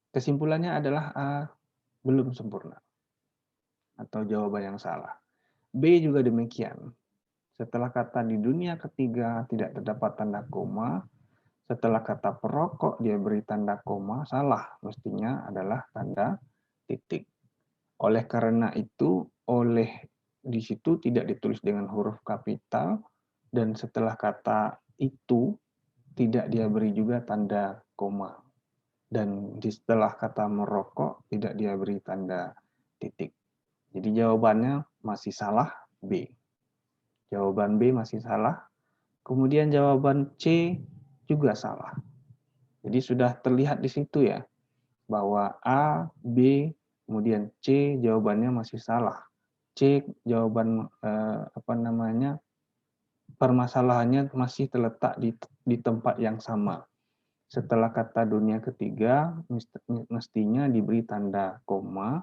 Kesimpulannya adalah A belum sempurna atau jawaban yang salah. B juga demikian. Setelah kata di dunia ketiga tidak terdapat tanda koma, setelah kata perokok dia beri tanda koma, salah. Mestinya adalah tanda titik. Oleh karena itu, di situ tidak ditulis dengan huruf kapital, dan setelah kata itu tidak dia beri juga tanda koma. Dan setelah kata merokok tidak dia beri tanda titik. Jadi jawabannya masih salah, B. Jawaban B masih salah. Kemudian jawaban C juga salah. Jadi sudah terlihat di situ ya, bahwa A, B, kemudian C jawabannya masih salah. C jawaban permasalahannya masih terletak di tempat yang sama. Setelah kata dunia ketiga mestinya diberi tanda koma.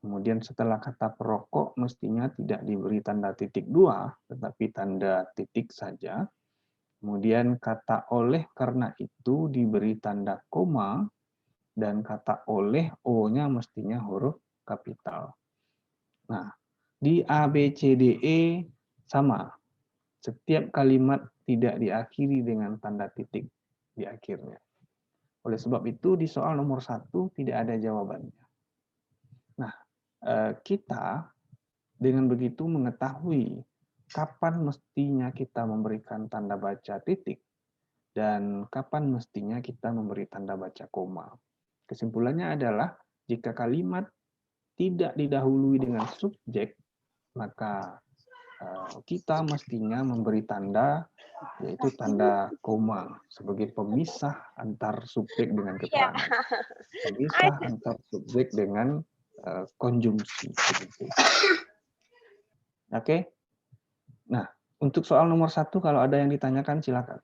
Kemudian setelah kata perokok mestinya tidak diberi tanda titik dua, tetapi tanda titik saja. Kemudian kata oleh karena itu diberi tanda koma, dan kata oleh O-nya mestinya huruf kapital. Nah, di A, B, C, D, E sama. Setiap kalimat tidak diakhiri dengan tanda titik di akhirnya. Oleh sebab itu di soal nomor 1 tidak ada jawabannya. Nah, kita dengan begitu mengetahui kapan mestinya kita memberikan tanda baca titik dan kapan mestinya kita memberi tanda baca koma. Kesimpulannya adalah jika kalimat tidak didahului dengan subjek, maka kita mestinya memberi tanda, yaitu tanda koma, sebagai pemisah antar subjek dengan keterangan. Pemisah antar subjek dengan konjungsi. Oke? Nah, untuk soal nomor 1, kalau ada yang ditanyakan, silakan.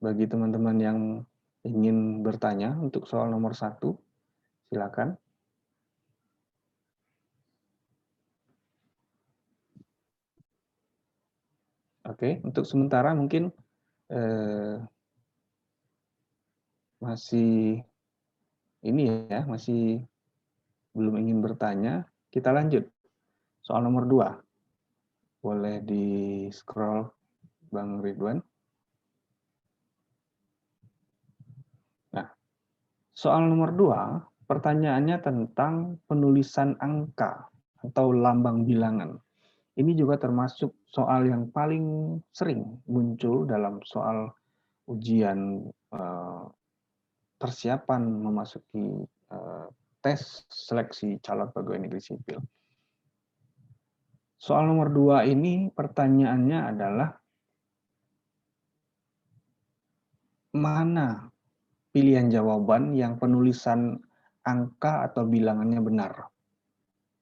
Bagi teman-teman yang ingin bertanya untuk soal nomor 1, silakan. Oke, untuk sementara mungkin masih masih belum ingin bertanya. Kita lanjut. Soal nomor 2. Boleh di-scroll, Bang Ridwan. Nah, soal nomor 2, pertanyaannya tentang penulisan angka atau lambang bilangan. Ini juga termasuk soal yang paling sering muncul dalam soal ujian persiapan memasuki tes seleksi calon pegawai negeri sipil. Soal nomor 2 ini pertanyaannya adalah mana pilihan jawaban yang penulisan angka atau bilangannya benar.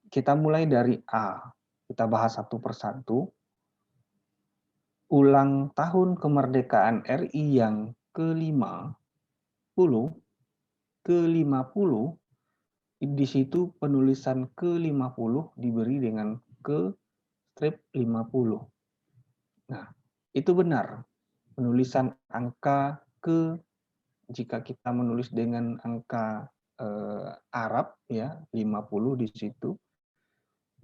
Kita mulai dari A. Kita bahas satu persatu. Ulang tahun kemerdekaan RI yang ke-50, di situ penulisan ke-50 diberi dengan ke-50. Nah, itu benar. Penulisan angka jika kita menulis dengan angka Arab ya, 50 di situ,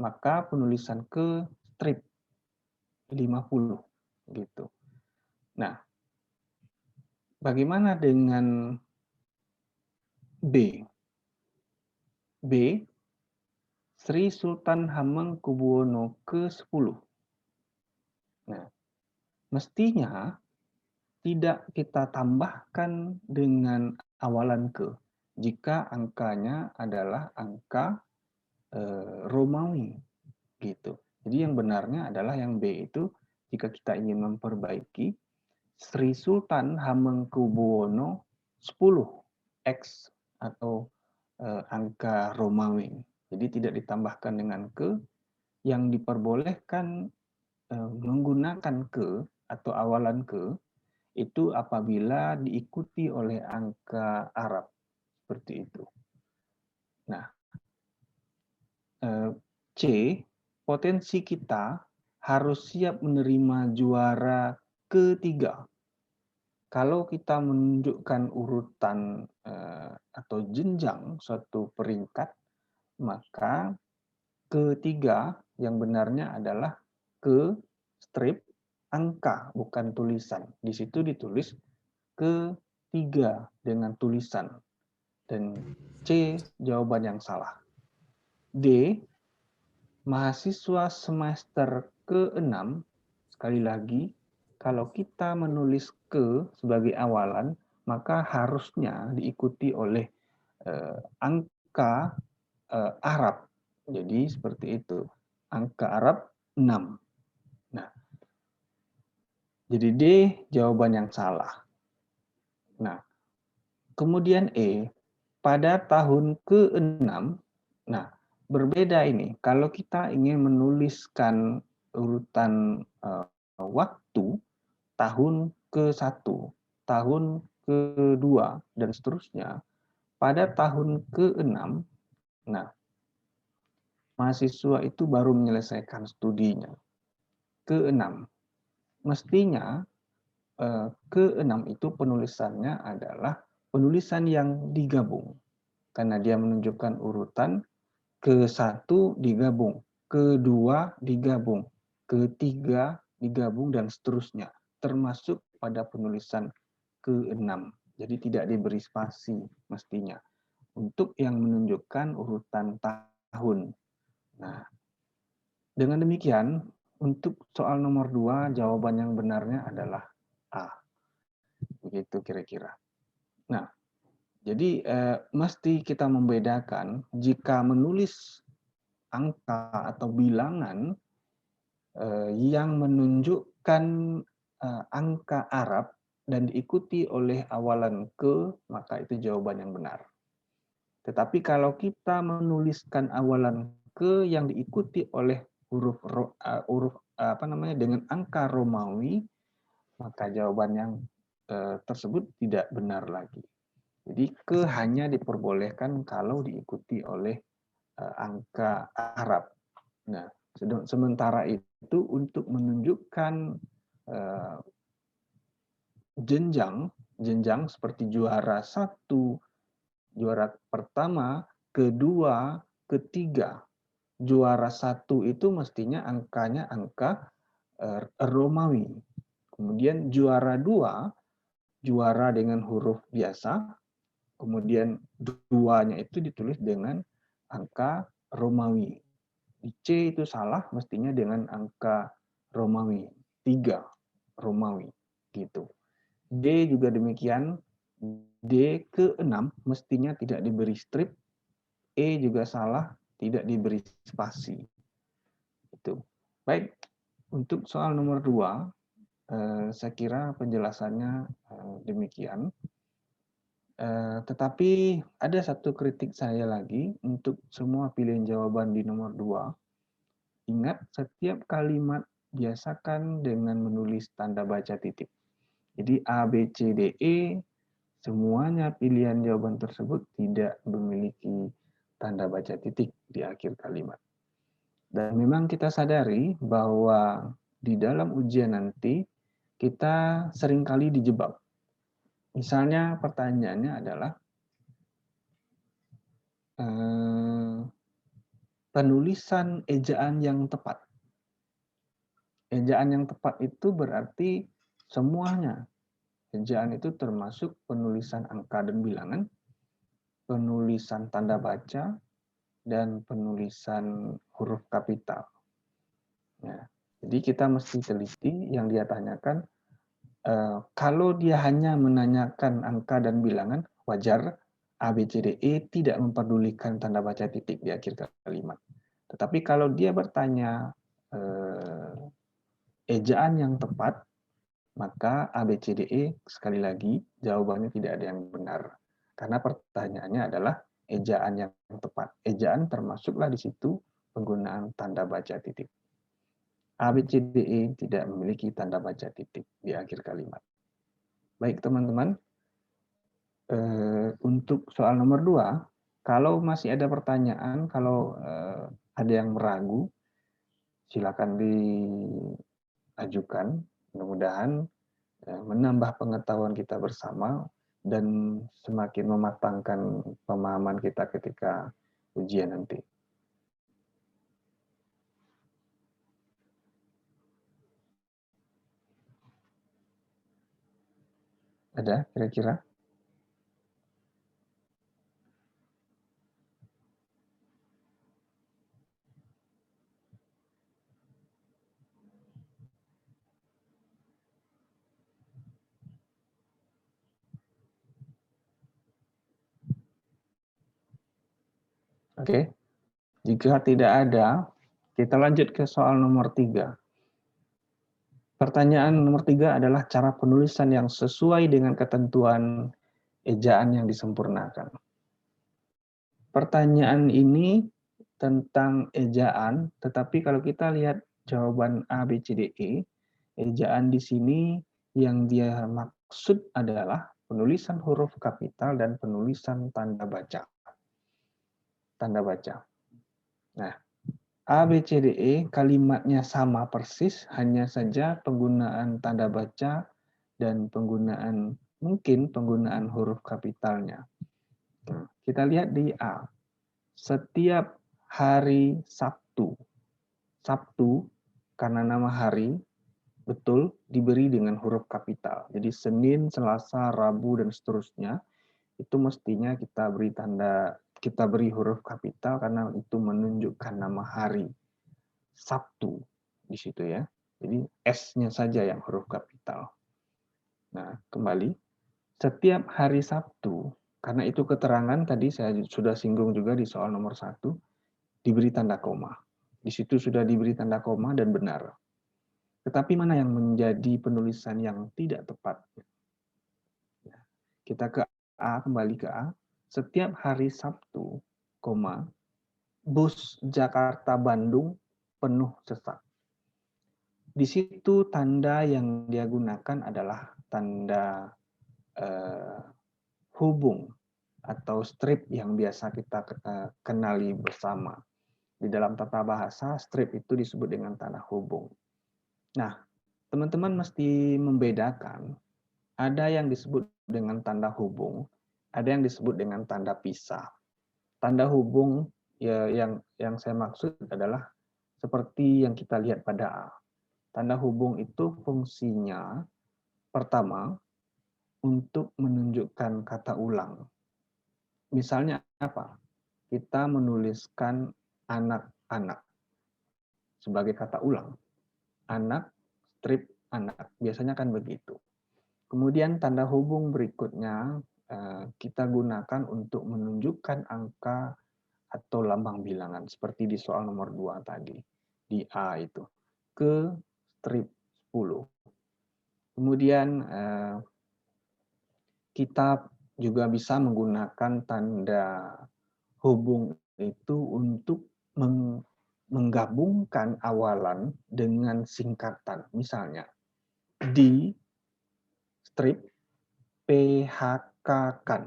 maka penulisan ke strip 50 gitu. Nah, bagaimana dengan B? B, Sri Sultan Hamengkubuwono ke-10. Nah, mestinya tidak kita tambahkan dengan awalan ke jika angkanya adalah angka Romawi gitu. Jadi yang benarnya adalah yang B itu jika kita ingin memperbaiki Sri Sultan Hamengkubuwono 10X atau angka Romawi. Jadi tidak ditambahkan dengan ke, yang diperbolehkan menggunakan ke atau awalan ke itu apabila diikuti oleh angka Arab seperti itu. Nah, C potensi kita harus siap menerima juara ketiga. Kalau kita menunjukkan urutan atau jenjang suatu peringkat, maka ketiga yang benarnya adalah ke strip angka, bukan tulisan. Di situ ditulis ketiga dengan tulisan. Dan C jawaban yang salah. D, mahasiswa semester ke-6, sekali lagi, kalau kita menulis ke sebagai awalan, maka harusnya diikuti oleh angka Arab. Jadi seperti itu. Angka Arab 6. Nah, jadi D jawaban yang salah. Nah, kemudian E, pada tahun ke-6, nah berbeda ini. Kalau kita ingin menuliskan urutan waktu, tahun ke-1, tahun ke-2, dan seterusnya, pada tahun ke-6, nah, mahasiswa itu baru menyelesaikan studinya. Ke-6. Mestinya ke-6 itu penulisannya adalah penulisan yang digabung. Karena dia menunjukkan urutan ke-1 digabung, ke-2 digabung, ke-3 digabung, dan seterusnya. Termasuk pada penulisan ke-6. Jadi tidak diberi spasi mestinya. Untuk yang menunjukkan urutan tahun. Nah, dengan demikian, untuk soal nomor 2, jawaban yang benarnya adalah A. Begitu kira-kira. Nah, jadi mesti kita membedakan jika menulis angka atau bilangan yang menunjukkan angka Arab dan diikuti oleh awalan ke, maka itu jawaban yang benar. Tetapi kalau kita menuliskan awalan ke yang diikuti oleh huruf dengan angka Romawi, maka jawaban yang tersebut tidak benar lagi. Jadi ke hanya diperbolehkan kalau diikuti oleh angka Arab. Nah, sementara itu untuk menunjukkan jenjang seperti juara 1, juara pertama, kedua, ketiga. Juara 1 itu mestinya angkanya angka Romawi. Kemudian juara 2, juara dengan huruf biasa, kemudian 2-nya itu ditulis dengan angka Romawi. Di C itu salah, mestinya dengan angka Romawi, 3 Romawi, gitu. D juga demikian, D ke-6 mestinya tidak diberi strip, E juga salah, tidak diberi spasi. Itu. Baik, untuk soal nomor 2, saya kira penjelasannya demikian. Tetapi ada satu kritik saya lagi untuk semua pilihan jawaban di nomor 2. Ingat, setiap kalimat biasakan dengan menulis tanda baca titik. Jadi A, B, C, D, E, semuanya pilihan jawaban tersebut tidak memiliki tanda baca titik di akhir kalimat. Dan memang kita sadari bahwa di dalam ujian nanti kita seringkali dijebak. Misalnya pertanyaannya adalah penulisan ejaan yang tepat. Ejaan yang tepat itu berarti semuanya. Ejaan itu termasuk penulisan angka dan bilangan, penulisan tanda baca, dan penulisan huruf kapital. Ya. Jadi kita mesti teliti yang dia tanyakan. Kalau dia hanya menanyakan angka dan bilangan, wajar A, B, C, D, E tidak memperdulikan tanda baca titik di akhir kalimat. Tetapi kalau dia bertanya ejaan yang tepat, maka A, B, C, D, E sekali lagi jawabannya tidak ada yang benar. Karena pertanyaannya adalah ejaan yang tepat. Ejaan termasuklah di situ penggunaan tanda baca titik. A, B, C, D, E tidak memiliki tanda baca titik di akhir kalimat. Baik teman-teman, untuk soal nomor 2, kalau masih ada pertanyaan, kalau ada yang meragu, silakan diajukan. Mudah-mudahan menambah pengetahuan kita bersama dan semakin mematangkan pemahaman kita ketika ujian nanti. Ada kira-kira? Oke, jika tidak ada, kita lanjut ke soal nomor 3. Pertanyaan nomor 3 adalah cara penulisan yang sesuai dengan ketentuan ejaan yang disempurnakan. Pertanyaan ini tentang ejaan, tetapi kalau kita lihat jawaban A, B, C, D, E, ejaan di sini yang dia maksud adalah penulisan huruf kapital dan penulisan tanda baca. Tanda baca. Nah, A, B, C, D, E kalimatnya sama persis, hanya saja penggunaan tanda baca dan mungkin penggunaan huruf kapitalnya. Kita lihat di A. Setiap hari Sabtu. Sabtu, karena nama hari, betul diberi dengan huruf kapital. Jadi Senin, Selasa, Rabu, dan seterusnya, itu mestinya kita beri huruf kapital karena itu menunjukkan nama hari. Sabtu di situ ya. Jadi S-nya saja yang huruf kapital. Nah, kembali. Setiap hari Sabtu, karena itu keterangan tadi saya sudah singgung juga di soal nomor 1, diberi tanda koma. Di situ sudah diberi tanda koma dan benar. Tetapi mana yang menjadi penulisan yang tidak tepat? Kita ke A, kembali ke A. Setiap hari Sabtu, koma, bus Jakarta-Bandung penuh sesak. Di situ tanda yang dia gunakan adalah tanda hubung atau strip yang biasa kita kenali bersama. Di dalam tata bahasa, strip itu disebut dengan tanda hubung. Nah, teman-teman mesti membedakan, ada yang disebut dengan tanda hubung, ada yang disebut dengan tanda pisah. Tanda hubung ya, yang saya maksud adalah seperti yang kita lihat pada A. Tanda hubung itu fungsinya pertama untuk menunjukkan kata ulang. Misalnya apa? Kita menuliskan anak-anak sebagai kata ulang. Anak, strip, anak. Biasanya kan begitu. Kemudian tanda hubung berikutnya kita gunakan untuk menunjukkan angka atau lambang bilangan. Seperti di soal nomor 2 tadi. Di A itu. Ke strip 10. Kemudian kita juga bisa menggunakan tanda hubung itu untuk menggabungkan awalan dengan singkatan. Misalnya, di strip PHK-kan.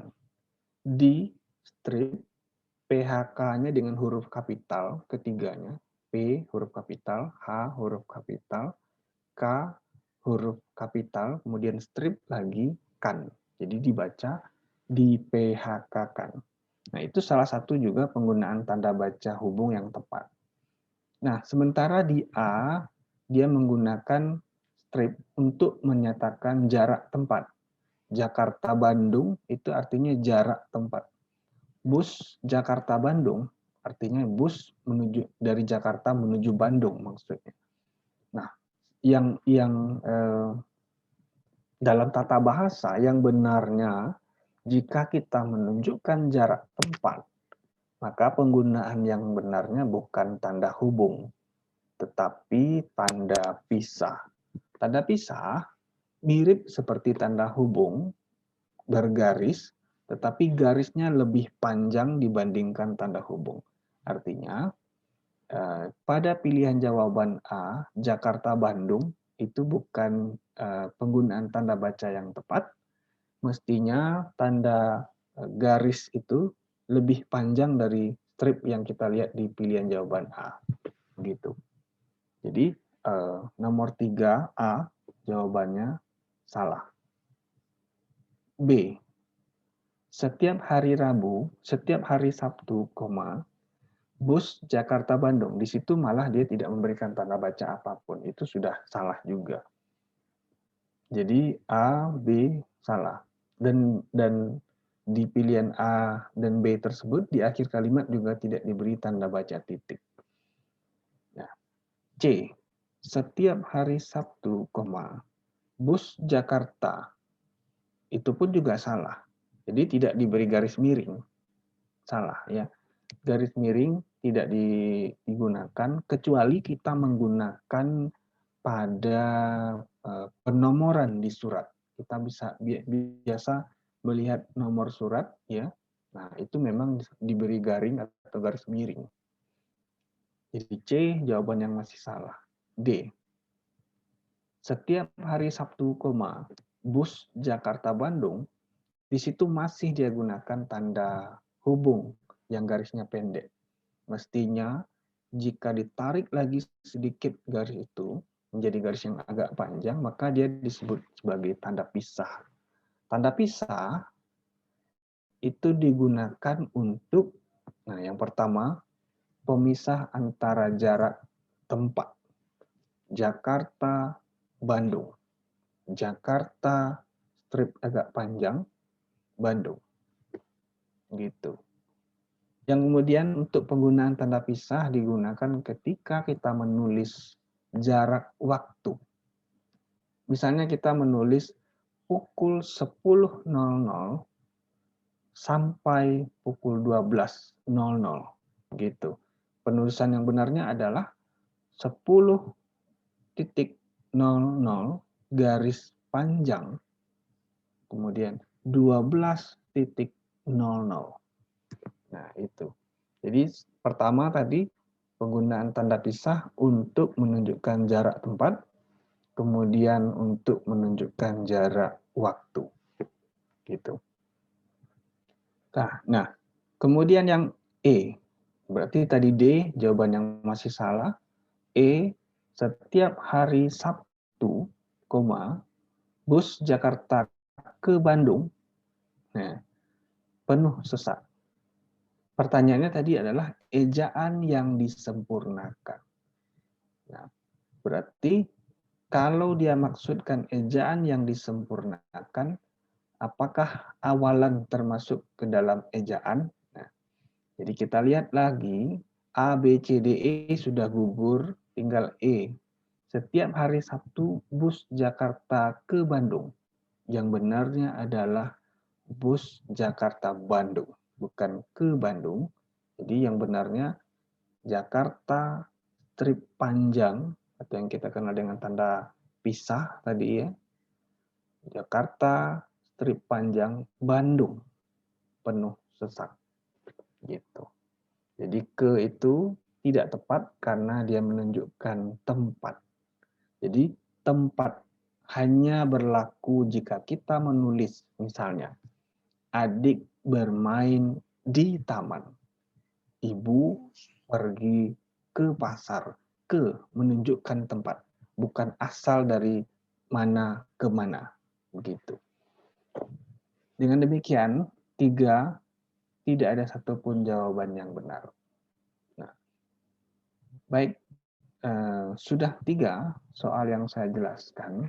Di strip PHK-nya dengan huruf kapital ketiganya. P huruf kapital, H huruf kapital, K huruf kapital, kemudian strip lagi kan. Jadi dibaca di PHK-kan. Nah, itu salah satu juga penggunaan tanda baca hubung yang tepat. Nah, sementara di A, dia menggunakan strip untuk menyatakan jarak tempat. Jakarta-Bandung itu artinya jarak tempat. Bus Jakarta-Bandung artinya bus menuju dari Jakarta menuju Bandung maksudnya. Nah, yang dalam tata bahasa yang benarnya jika kita menunjukkan jarak tempat, maka penggunaan yang benarnya bukan tanda hubung, tetapi tanda pisah. Tanda pisah mirip seperti tanda hubung, bergaris, tetapi garisnya lebih panjang dibandingkan tanda hubung. Artinya, pada pilihan jawaban A, Jakarta-Bandung, itu bukan penggunaan tanda baca yang tepat, mestinya tanda garis itu lebih panjang dari strip yang kita lihat di pilihan jawaban A. Gitu. Jadi nomor 3A jawabannya salah. B. Setiap hari Rabu, setiap hari Sabtu, bus Jakarta-Bandung. Di situ malah dia tidak memberikan tanda baca apapun. Itu sudah salah juga. Jadi A, B salah. Dan di pilihan A dan B tersebut di akhir kalimat juga tidak diberi tanda baca titik. Nah, C. Setiap hari Sabtu, bus Jakarta. Itu pun juga salah. Jadi tidak diberi garis miring. Salah ya. Garis miring tidak digunakan kecuali kita menggunakan pada penomoran di surat. Kita biasa melihat nomor surat ya. Nah, itu memang diberi garing atau garis miring. Jadi C jawaban yang masih salah. D. Setiap hari Sabtu, bus Jakarta-Bandung, di situ masih dia gunakan tanda hubung yang garisnya pendek. Mestinya jika ditarik lagi sedikit garis itu menjadi garis yang agak panjang, maka dia disebut sebagai tanda pisah. Tanda pisah itu digunakan untuk, nah yang pertama, pemisah antara jarak tempat. Jakarta, Bandung. Jakarta, strip agak panjang, Bandung. Gitu. Yang kemudian untuk penggunaan tanda pisah digunakan ketika kita menulis jarak waktu. Misalnya kita menulis pukul 10.00 sampai pukul 12.00 gitu. Penulisan yang benarnya adalah 10.00 garis panjang kemudian 12.00. Nah, itu. Jadi pertama tadi penggunaan tanda pisah untuk menunjukkan jarak tempat, kemudian untuk menunjukkan jarak waktu. Gitu. Nah, kemudian yang E. Berarti tadi D jawaban yang masih salah. E, setiap hari Sabtu, bus Jakarta ke Bandung, nah, penuh sesak. Pertanyaannya tadi adalah ejaan yang disempurnakan. Nah, berarti kalau dia maksudkan ejaan yang disempurnakan, apakah awalan termasuk ke dalam ejaan? Nah, jadi kita lihat lagi, A, B, C, D, E sudah gugur, tinggal E. Setiap hari Sabtu, bus Jakarta ke Bandung. Yang benarnya adalah bus Jakarta-Bandung, bukan ke Bandung. Jadi yang benarnya Jakarta strip panjang, atau yang kita kenal dengan tanda pisah tadi ya. Jakarta strip panjang, Bandung penuh sesak. Gitu. Jadi ke itu tidak tepat karena dia menunjukkan tempat. Jadi tempat hanya berlaku jika kita menulis misalnya adik bermain di taman. Ibu pergi ke pasar. Ke menunjukkan tempat, bukan asal dari mana ke mana. Begitu. Dengan demikian, 3 tidak ada satupun jawaban yang benar. Nah, baik, sudah 3 soal yang saya jelaskan.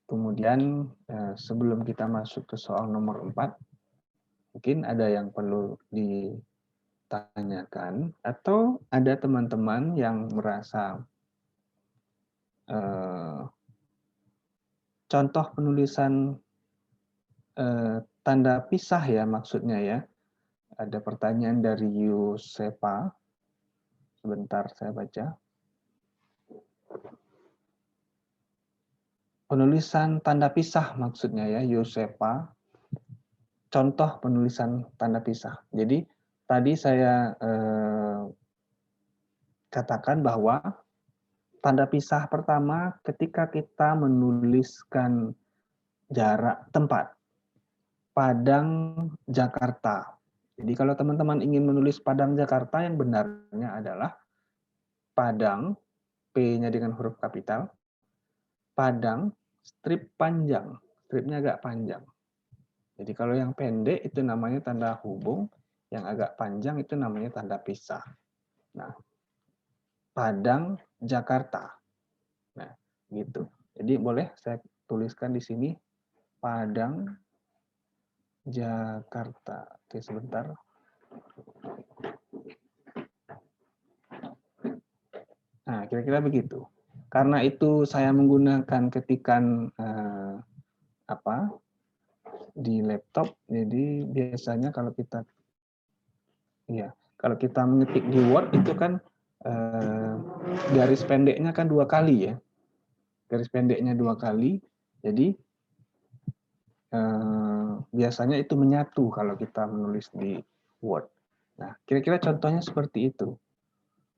Kemudian sebelum kita masuk ke soal nomor 4, mungkin ada yang perlu ditanyakan atau ada teman-teman yang merasa contoh penulisan tanda pisah ya maksudnya ya. Ada pertanyaan dari Yusepa. Sebentar saya baca. Penulisan tanda pisah maksudnya ya, Yusepa. Contoh penulisan tanda pisah. Jadi tadi saya katakan bahwa tanda pisah pertama ketika kita menuliskan jarak tempat. Padang, Jakarta. Jadi kalau teman-teman ingin menulis Padang, Jakarta, yang benarnya adalah Padang, P-nya dengan huruf kapital, padang, strip panjang, stripnya agak panjang. Jadi kalau yang pendek itu namanya tanda hubung, yang agak panjang itu namanya tanda pisah. Nah, Padang, Jakarta. Nah, gitu. Jadi boleh saya tuliskan di sini Padang, Jakarta. Oke, sebentar. Nah, kira-kira begitu. Karena itu saya menggunakan ketikan di laptop, jadi biasanya kalau kita mengetik di Word itu kan garis pendeknya kan 2 kali ya. Garis pendeknya 2 kali. Jadi biasanya itu menyatu kalau kita menulis di Word. Nah, kira-kira contohnya seperti itu.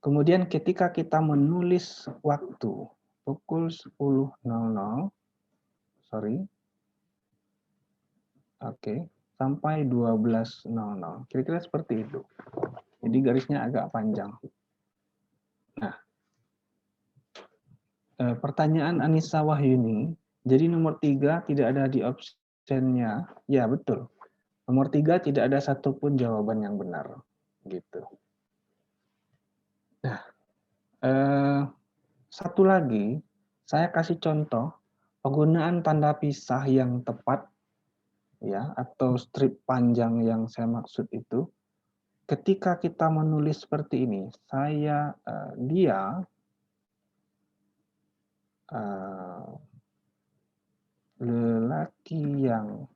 Kemudian ketika kita menulis waktu pukul 10.00, sampai 12.00. Kira-kira seperti itu. Jadi garisnya agak panjang. Nah, pertanyaan Anissa Wahyuni, jadi nomor 3 tidak ada di optionnya. Ya, betul. Nomor 3 tidak ada satupun jawaban yang benar. Gitu. Nah, satu lagi, saya kasih contoh penggunaan tanda pisah yang tepat, ya, atau strip panjang yang saya maksud itu. Ketika kita menulis seperti ini, dia lelaki yang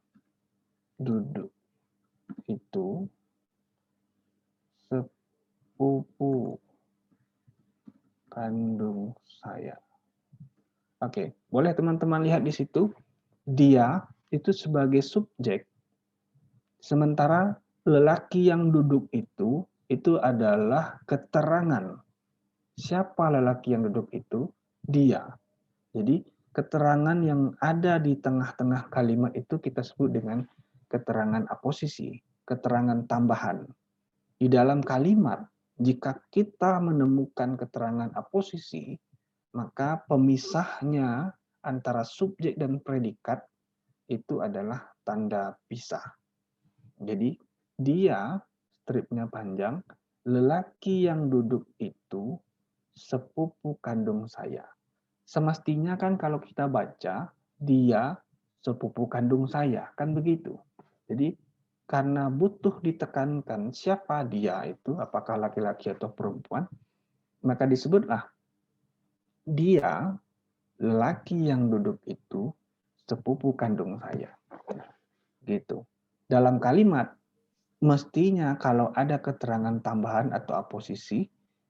duduk itu sepupu kandung saya. Oke, boleh teman-teman lihat di situ, dia itu sebagai subjek, sementara lelaki yang duduk itu adalah keterangan. Siapa lelaki yang duduk itu? Dia. Jadi keterangan yang ada di tengah-tengah kalimat itu kita sebut dengan keterangan aposisi, keterangan tambahan. Di dalam kalimat, jika kita menemukan keterangan aposisi, maka pemisahnya antara subjek dan predikat itu adalah tanda pisah. Jadi dia, stripnya panjang, lelaki yang duduk itu sepupu kandung saya. Semestinya kan kalau kita baca, dia sepupu kandung saya, kan begitu. Jadi karena butuh ditekankan siapa dia itu, apakah laki-laki atau perempuan, maka disebutlah dia, laki yang duduk itu, sepupu kandung saya. Gitu. Dalam kalimat, mestinya kalau ada keterangan tambahan atau aposisi,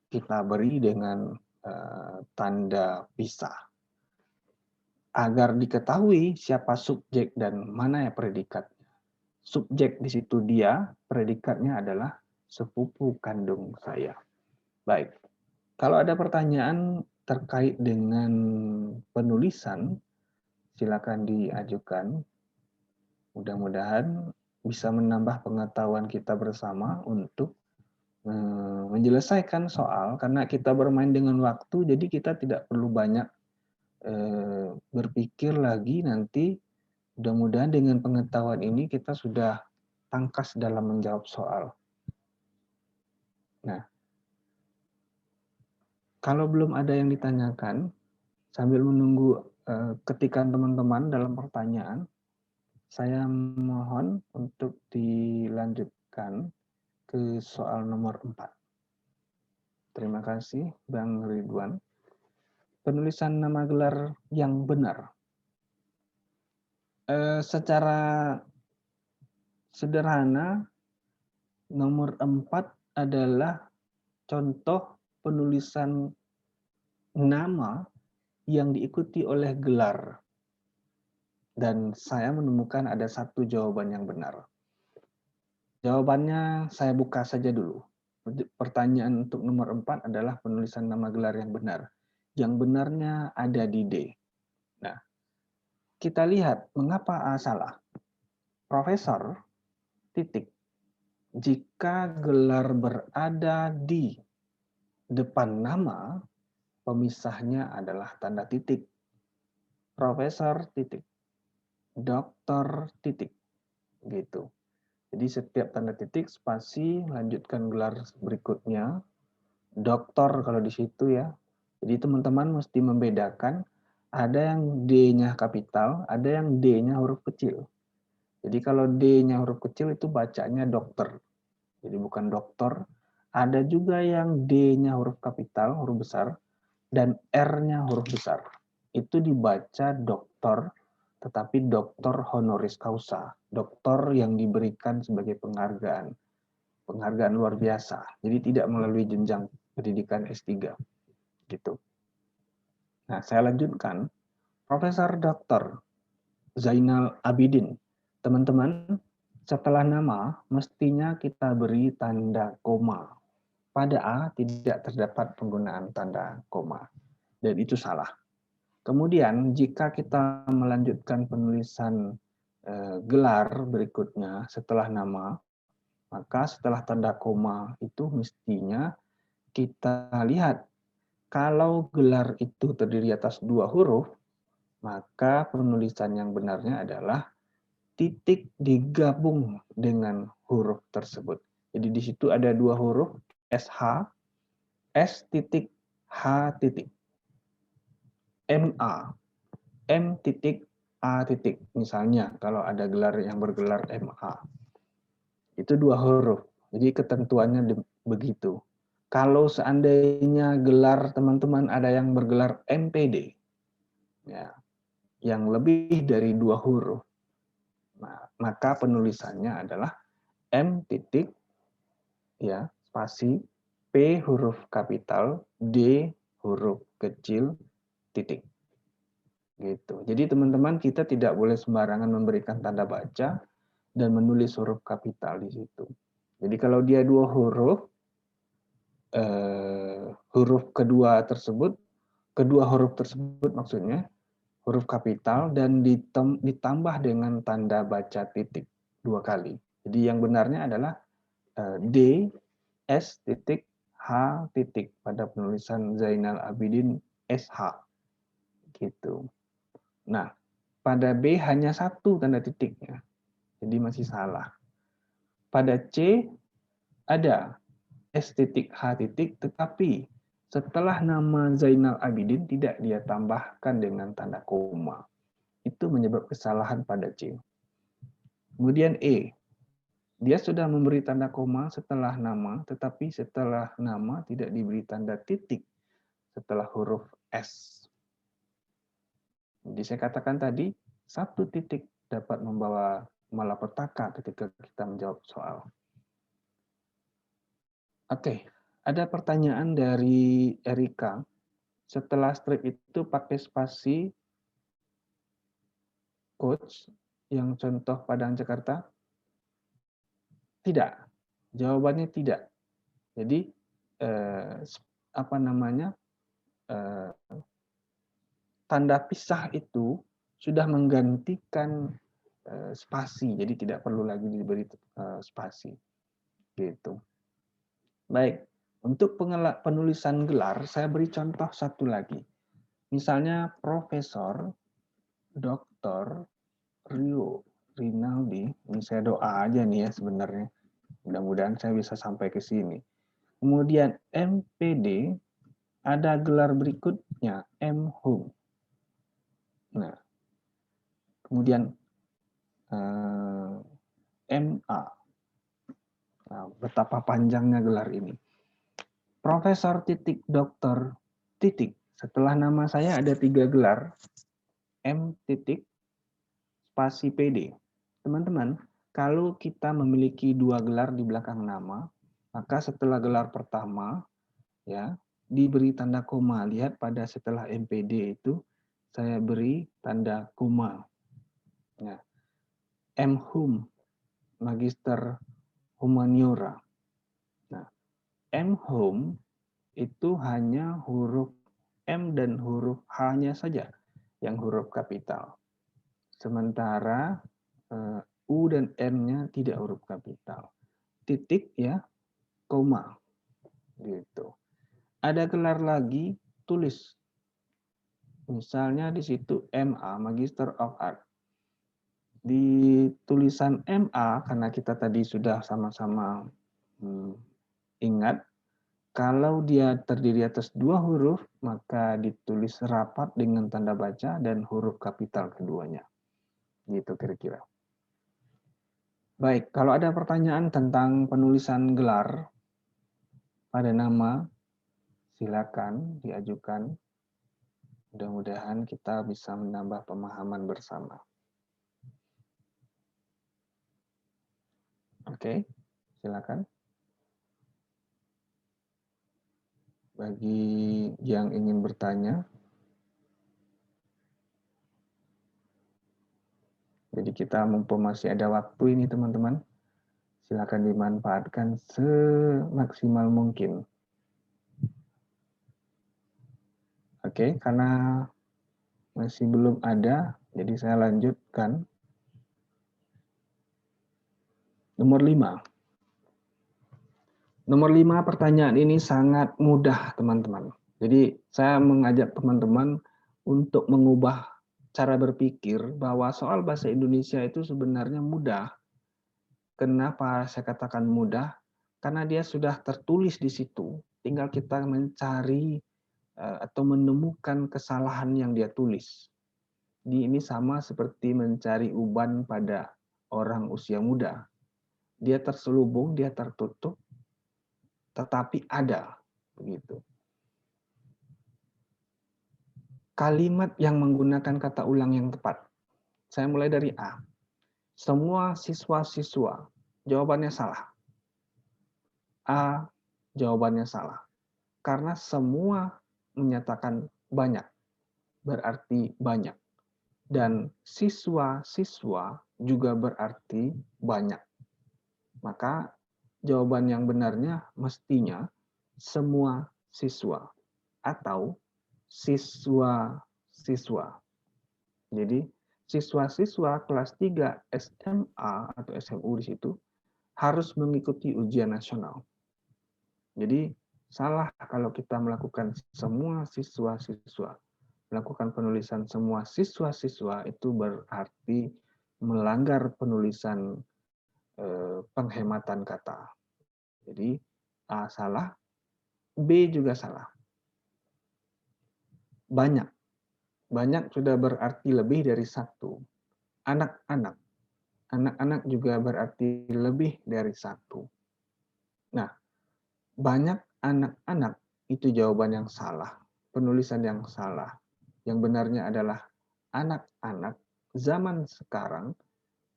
kita beri dengan tanda pisah. Agar diketahui siapa subjek dan mana ya predikatnya. Subjek di situ dia, predikatnya adalah sepupu kandung saya. Baik, kalau ada pertanyaan terkait dengan penulisan, silakan diajukan. Mudah-mudahan bisa menambah pengetahuan kita bersama untuk menyelesaikan soal, karena kita bermain dengan waktu, jadi kita tidak perlu banyak berpikir lagi nanti. Mudah-mudahan dengan pengetahuan ini kita sudah tangkas dalam menjawab soal. Nah, kalau belum ada yang ditanyakan, sambil menunggu ketikan teman-teman dalam pertanyaan, saya mohon untuk dilanjutkan ke soal nomor 4. Terima kasih, Bang Ridwan. Penulisan nama gelar yang benar. Secara sederhana, nomor 4 adalah contoh penulisan nama yang diikuti oleh gelar. Dan saya menemukan ada satu jawaban yang benar. Jawabannya saya buka saja dulu. Pertanyaan untuk nomor 4 adalah penulisan nama gelar yang benar. Yang benarnya ada di D. Nah, kita lihat mengapa A salah. Profesor, titik. Jika gelar berada di depan nama, pemisahnya adalah tanda titik. Profesor titik, doktor titik, gitu. Jadi setiap tanda titik spasi lanjutkan gelar berikutnya, doktor kalau di situ ya. Jadi teman-teman mesti membedakan ada yang D-nya kapital, ada yang D-nya huruf kecil. Jadi kalau D-nya huruf kecil itu bacanya dokter. Jadi bukan dokter. Ada juga yang D-nya huruf kapital, huruf besar, dan R-nya huruf besar. Itu dibaca dokter, tetapi dokter honoris causa. Dokter yang diberikan sebagai penghargaan. Penghargaan luar biasa. Jadi tidak melalui jenjang pendidikan S3. Gitu. Nah, saya lanjutkan. Profesor Dr. Zainal Abidin. Teman-teman, setelah nama, mestinya kita beri tanda koma. Pada A tidak terdapat penggunaan tanda koma. Dan itu salah. Kemudian, jika kita melanjutkan penulisan gelar berikutnya setelah nama, maka setelah tanda koma itu mestinya kita lihat kalau gelar itu terdiri atas 2 huruf, maka penulisan yang benarnya adalah titik digabung dengan huruf tersebut. Jadi di situ ada 2 huruf, SH, S titik, H titik, MA, M titik, A titik. Misalnya kalau ada gelar yang bergelar MA. Itu 2 huruf. Jadi ketentuannya begitu. Kalau seandainya gelar teman-teman ada yang bergelar MPD, ya, yang lebih dari 2 huruf, nah, maka penulisannya adalah M titik, ya, spasi, P huruf kapital, D huruf kecil, titik. Gitu. Jadi teman-teman kita tidak boleh sembarangan memberikan tanda baca dan menulis huruf kapital di situ. Jadi kalau dia 2 huruf, huruf kedua huruf tersebut maksudnya huruf kapital dan ditambah dengan tanda baca titik 2 kali. Jadi yang benarnya adalah D, S titik, H titik pada penulisan Zainal Abidin SH. Gitu. Nah, pada B hanya 1 tanda titiknya. Jadi masih salah. Pada C ada S titik H titik, tetapi setelah nama Zainal Abidin tidak dia tambahkan dengan tanda koma. Itu menyebabkan kesalahan pada C. Kemudian E, dia sudah memberi tanda koma setelah nama, tetapi setelah nama tidak diberi tanda titik setelah huruf S. Jadi saya katakan tadi, 1 titik dapat membawa malapetaka ketika kita menjawab soal. Oke, ada pertanyaan dari Erika. Setelah strip itu pakai spasi coach yang contoh Padang Jakarta? Tidak. Jawabannya tidak. Jadi apa namanya? Tanda pisah itu sudah menggantikan spasi, jadi tidak perlu lagi diberi spasi. Gitu. Baik, untuk penulisan gelar, saya beri contoh satu lagi. Misalnya Profesor Dr. Rio Rinaldi, ini saya doa aja nih ya sebenarnya. Mudah-mudahan saya bisa sampai ke sini. Kemudian MPD, ada gelar berikutnya, M. Hum. Nah, kemudian MA. Nah, betapa panjangnya gelar ini. Profesor titik dokter titik. Setelah nama saya ada 3 gelar. M titik spasi PD. Teman-teman, kalau kita memiliki 2 gelar di belakang nama, maka setelah gelar pertama, ya, diberi tanda koma. Lihat pada setelah MPD itu, saya beri tanda koma. Ya. M. Hum, Magister Humaniora. Nah, M. Hum itu hanya huruf M dan huruf H-nya saja yang huruf kapital. Sementara U dan M-nya tidak huruf kapital. Titik ya, koma. Gitu. Ada gelar lagi tulis. Misalnya di situ MA, Magister of Art. Di tulisan MA, karena kita tadi sudah sama-sama ingat, kalau dia terdiri atas 2 huruf, maka ditulis rapat dengan tanda baca dan huruf kapital keduanya. Gitu kira-kira. Baik, kalau ada pertanyaan tentang penulisan gelar pada nama, silakan diajukan. Mudah-mudahan kita bisa menambah pemahaman bersama. Oke, silakan. Bagi yang ingin bertanya. Jadi kita mumpung masih ada waktu ini teman-teman, silakan dimanfaatkan semaksimal mungkin. Oke, karena masih belum ada, jadi saya lanjutkan. Nomor 5. Nomor 5 pertanyaan ini sangat mudah teman-teman. Jadi saya mengajak teman-teman untuk mengubah cara berpikir bahwa soal bahasa Indonesia itu sebenarnya mudah. Kenapa saya katakan mudah? Karena dia sudah tertulis di situ. Tinggal kita mencari atau menemukan kesalahan yang dia tulis. Ini sama seperti mencari uban pada orang usia muda. Dia terselubung, dia tertutup, tetapi ada. Begitu. Kalimat yang menggunakan kata ulang yang tepat. Saya mulai dari A. Semua siswa-siswa. Jawabannya salah. A, jawabannya salah. Karena semua menyatakan banyak. Berarti banyak. Dan siswa-siswa juga berarti banyak. Maka jawaban yang benarnya mestinya semua siswa atau siswa-siswa. Jadi siswa-siswa kelas 3 SMA atau SMU di situ harus mengikuti ujian nasional. Jadi salah kalau kita melakukan semua siswa-siswa. Melakukan penulisan semua siswa-siswa itu berarti melanggar penulisan penghematan kata. Jadi A salah, B juga salah. Banyak. Banyak sudah berarti lebih dari satu. Anak-anak. Anak-anak juga berarti lebih dari satu. Nah, banyak anak-anak itu jawaban yang salah. Penulisan yang salah. Yang benarnya adalah anak-anak zaman sekarang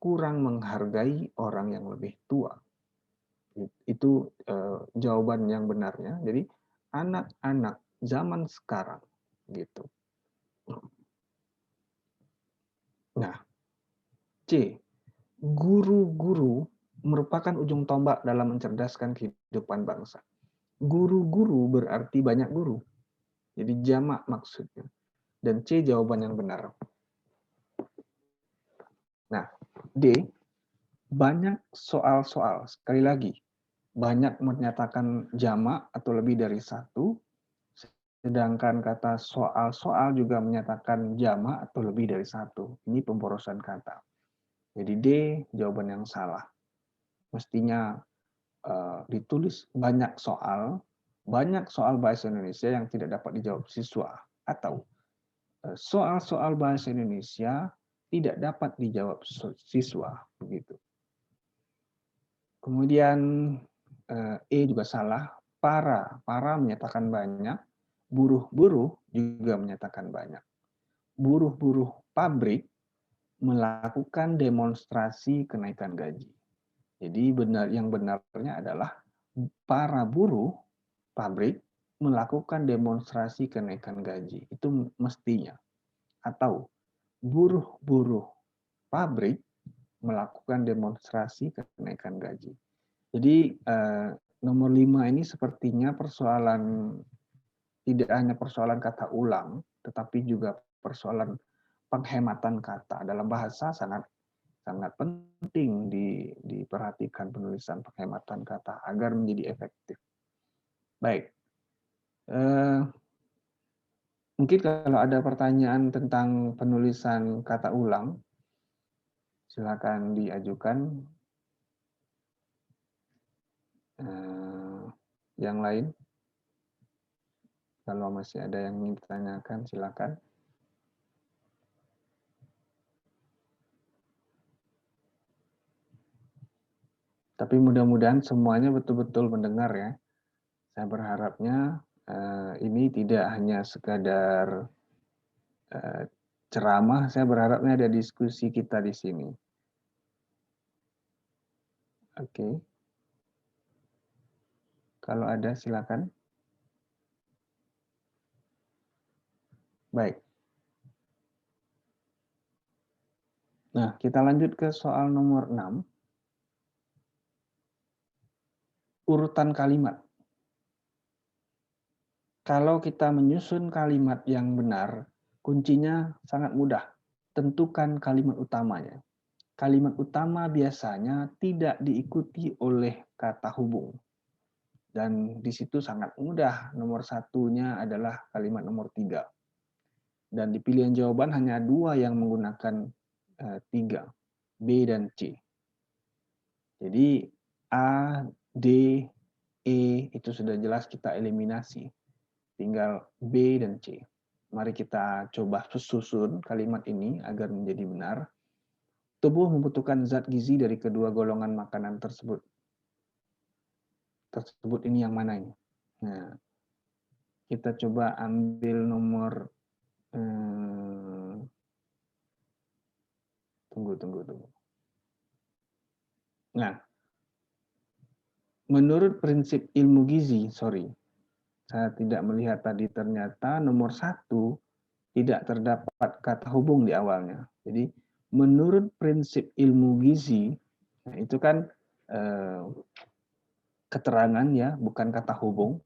kurang menghargai orang yang lebih tua. Itu jawaban yang benarnya. Jadi anak-anak zaman sekarang gitu. Nah, C. Guru-guru merupakan ujung tombak dalam mencerdaskan kehidupan bangsa. Guru-guru berarti banyak guru. Jadi jamak maksudnya. Dan C jawaban yang benar. Nah, D. Banyak soal-soal. Sekali lagi, banyak menyatakan jamak atau lebih dari satu, sedangkan kata soal-soal juga menyatakan jamak atau lebih dari satu. Ini pemborosan kata. Jadi D jawaban yang salah. Mestinya ditulis banyak soal bahasa Indonesia yang tidak dapat dijawab siswa, atau soal-soal bahasa Indonesia tidak dapat dijawab siswa, begitu. Kemudian E juga salah, para menyatakan banyak, buruh juga menyatakan banyak. Buruh pabrik melakukan demonstrasi kenaikan gaji. Jadi yang benarnya adalah para buruh pabrik melakukan demonstrasi kenaikan gaji. Itu mestinya. Atau buruh pabrik melakukan demonstrasi kenaikan gaji. Jadi nomor 5 ini sepertinya persoalan, tidak hanya persoalan kata ulang, tetapi juga persoalan penghematan kata. Dalam bahasa sangat penting diperhatikan penulisan penghematan kata agar menjadi efektif. Baik. Mungkin kalau ada pertanyaan tentang penulisan kata ulang, silakan diajukan. Yang lain, kalau masih ada yang ingin ditanyakan, silakan. Tapi mudah-mudahan semuanya betul-betul mendengar ya. Saya berharapnya ini tidak hanya sekadar ceramah, saya berharapnya ada diskusi kita di sini. Oke. Kalau ada, silakan. Baik. Nah, kita lanjut ke soal nomor 6. Urutan kalimat. Kalau kita menyusun kalimat yang benar, kuncinya sangat mudah. Tentukan kalimat utamanya. Kalimat utama biasanya tidak diikuti oleh kata hubung. Dan di situ sangat mudah. Nomor satunya adalah kalimat nomor 3. Dan di pilihan jawaban hanya 2 yang menggunakan 3, B dan C. Jadi A, D, E itu sudah jelas kita eliminasi. Tinggal B dan C. Mari kita coba susun kalimat ini agar menjadi benar. Tubuh membutuhkan zat gizi dari kedua golongan makanan tersebut. Tersebut ini yang mana ini? Nah, kita coba ambil nomor tunggu. Nah, menurut prinsip ilmu gizi, saya tidak melihat tadi, ternyata nomor 1 tidak terdapat kata hubung di awalnya. Jadi menurut prinsip ilmu gizi, nah itu kan keterangan ya, bukan kata hubung.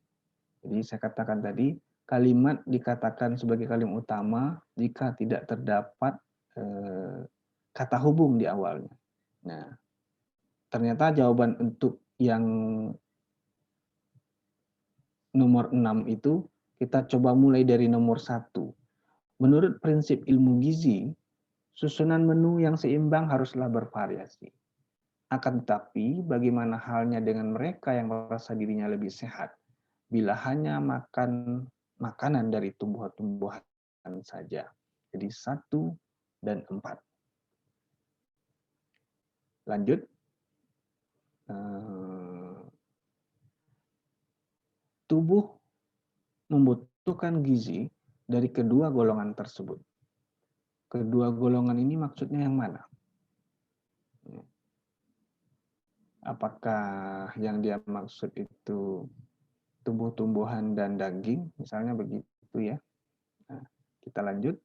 Jadi saya katakan tadi, kalimat dikatakan sebagai kalimat utama jika tidak terdapat kata hubung di awalnya. Nah, ternyata jawaban untuk yang nomor 6 itu, kita coba mulai dari nomor 1. Menurut prinsip ilmu gizi, susunan menu yang seimbang haruslah bervariasi. Akan tetapi, bagaimana halnya dengan mereka yang merasa dirinya lebih sehat, bila hanya makan makanan dari tumbuhan-tumbuhan saja. Jadi 1 dan 4. Lanjut. Tubuh membutuhkan gizi dari kedua golongan tersebut. Kedua golongan ini maksudnya yang mana? Apakah yang dia maksud itu tumbuh-tumbuhan dan daging, misalnya begitu ya. Nah, kita lanjut.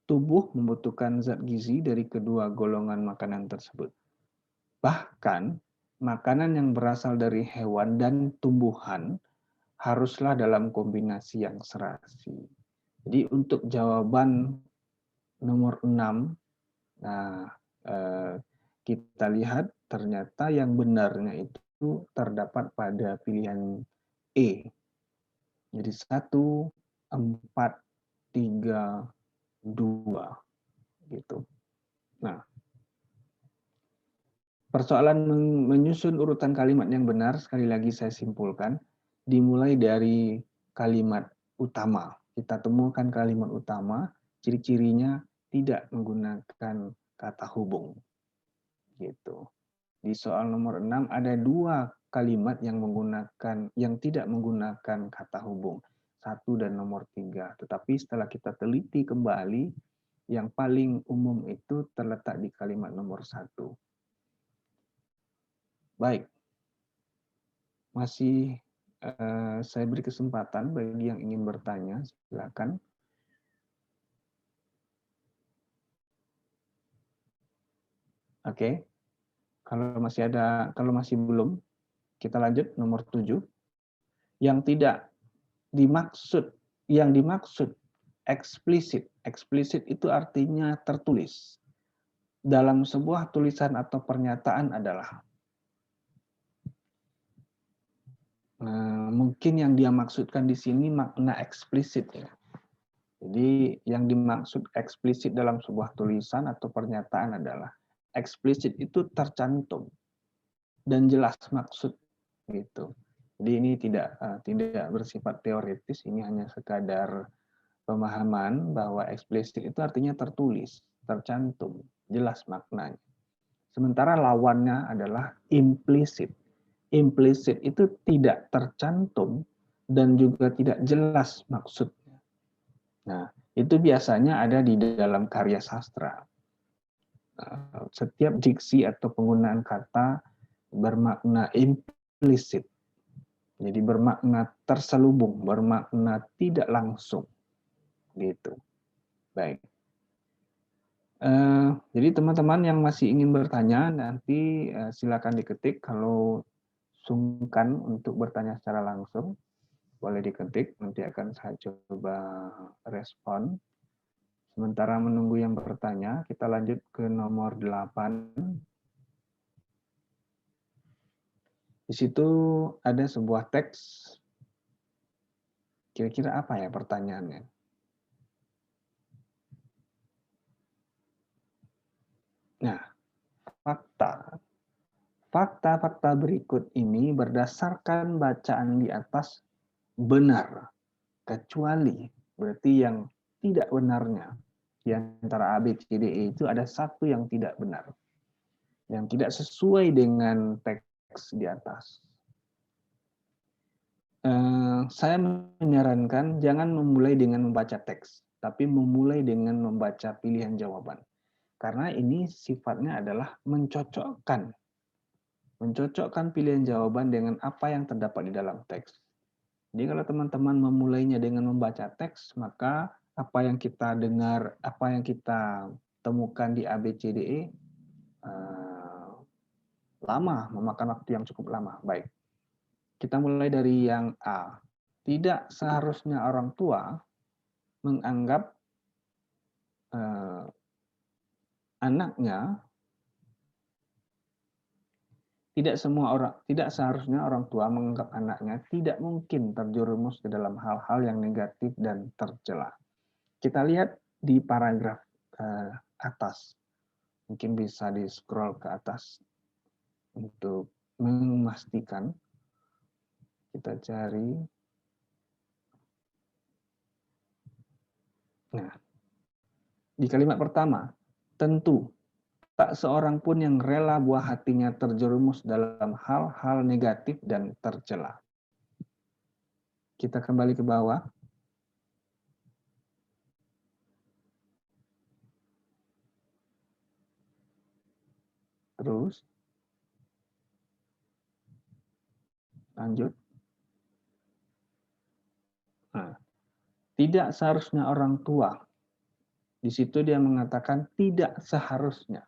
Tubuh membutuhkan zat gizi dari kedua golongan makanan tersebut. Bahkan, makanan yang berasal dari hewan dan tumbuhan haruslah dalam kombinasi yang serasi. Jadi untuk jawaban nomor 6, nah, kita lihat ternyata yang benarnya itu terdapat pada pilihan E. Jadi 1, 4, 3, 2. Gitu. Nah, persoalan menyusun urutan kalimat yang benar, sekali lagi saya simpulkan, dimulai dari kalimat utama. Kita temukan kalimat utama, ciri-cirinya tidak menggunakan kata hubung. Gitu. Di soal nomor 6 ada 2 kalimat yang tidak menggunakan kata hubung. 1 dan nomor 3. Tetapi setelah kita teliti kembali, yang paling umum itu terletak di kalimat nomor 1. Baik. Masih saya beri kesempatan bagi yang ingin bertanya, silakan. Oke. Kalau masih belum, kita lanjut nomor 7. Yang tidak dimaksud, yang dimaksud eksplisit. Eksplisit itu artinya tertulis. Dalam sebuah tulisan atau pernyataan adalah Mungkin yang dia maksudkan di sini makna eksplisit ya. Jadi yang dimaksud eksplisit dalam sebuah tulisan atau pernyataan adalah eksplisit itu tercantum dan jelas maksud gitu. Jadi ini tidak bersifat teoritis, ini hanya sekadar pemahaman bahwa eksplisit itu artinya tertulis, tercantum, jelas maknanya. Sementara lawannya adalah implisit. Implisit itu tidak tercantum dan juga tidak jelas maksudnya. Nah, itu biasanya ada di dalam karya sastra. Setiap diksi atau penggunaan kata bermakna implisit. Jadi bermakna terselubung, bermakna tidak langsung. Gitu. Baik. Jadi teman-teman yang masih ingin bertanya, nanti silakan diketik. Kalau sungkan untuk bertanya secara langsung, boleh diketik. Nanti akan saya coba respon. Sementara menunggu yang bertanya, kita lanjut ke nomor 8. Di situ ada sebuah teks. Kira-kira apa ya pertanyaannya? Nah, fakta. Fakta-fakta berikut ini berdasarkan bacaan di atas benar, kecuali berarti yang tidak benarnya. Di antara A, B, C, D, E itu ada satu yang tidak benar. Yang tidak sesuai dengan teks di atas. Saya menyarankan jangan memulai dengan membaca teks, tapi memulai dengan membaca pilihan jawaban. Karena ini sifatnya adalah mencocokkan pilihan jawaban dengan apa yang terdapat di dalam teks. Jadi kalau teman-teman memulainya dengan membaca teks, maka apa yang kita dengar, apa yang kita temukan di A, B, C, D, E, lama, memakan waktu yang cukup lama. Baik, kita mulai dari yang A. Tidak seharusnya orang tua menganggap anaknya, tidak seharusnya orang tua menganggap anaknya tidak mungkin terjerumus ke dalam hal-hal yang negatif dan tercela. Kita lihat di paragraf atas. Mungkin bisa di-scroll ke atas untuk memastikan. Kita cari. Nah, di kalimat pertama, tentu tak seorang pun yang rela buah hatinya terjerumus dalam hal-hal negatif dan tercela. Kita kembali ke bawah. Terus. Lanjut. Nah, tidak seharusnya orang tua. Di situ dia mengatakan tidak seharusnya.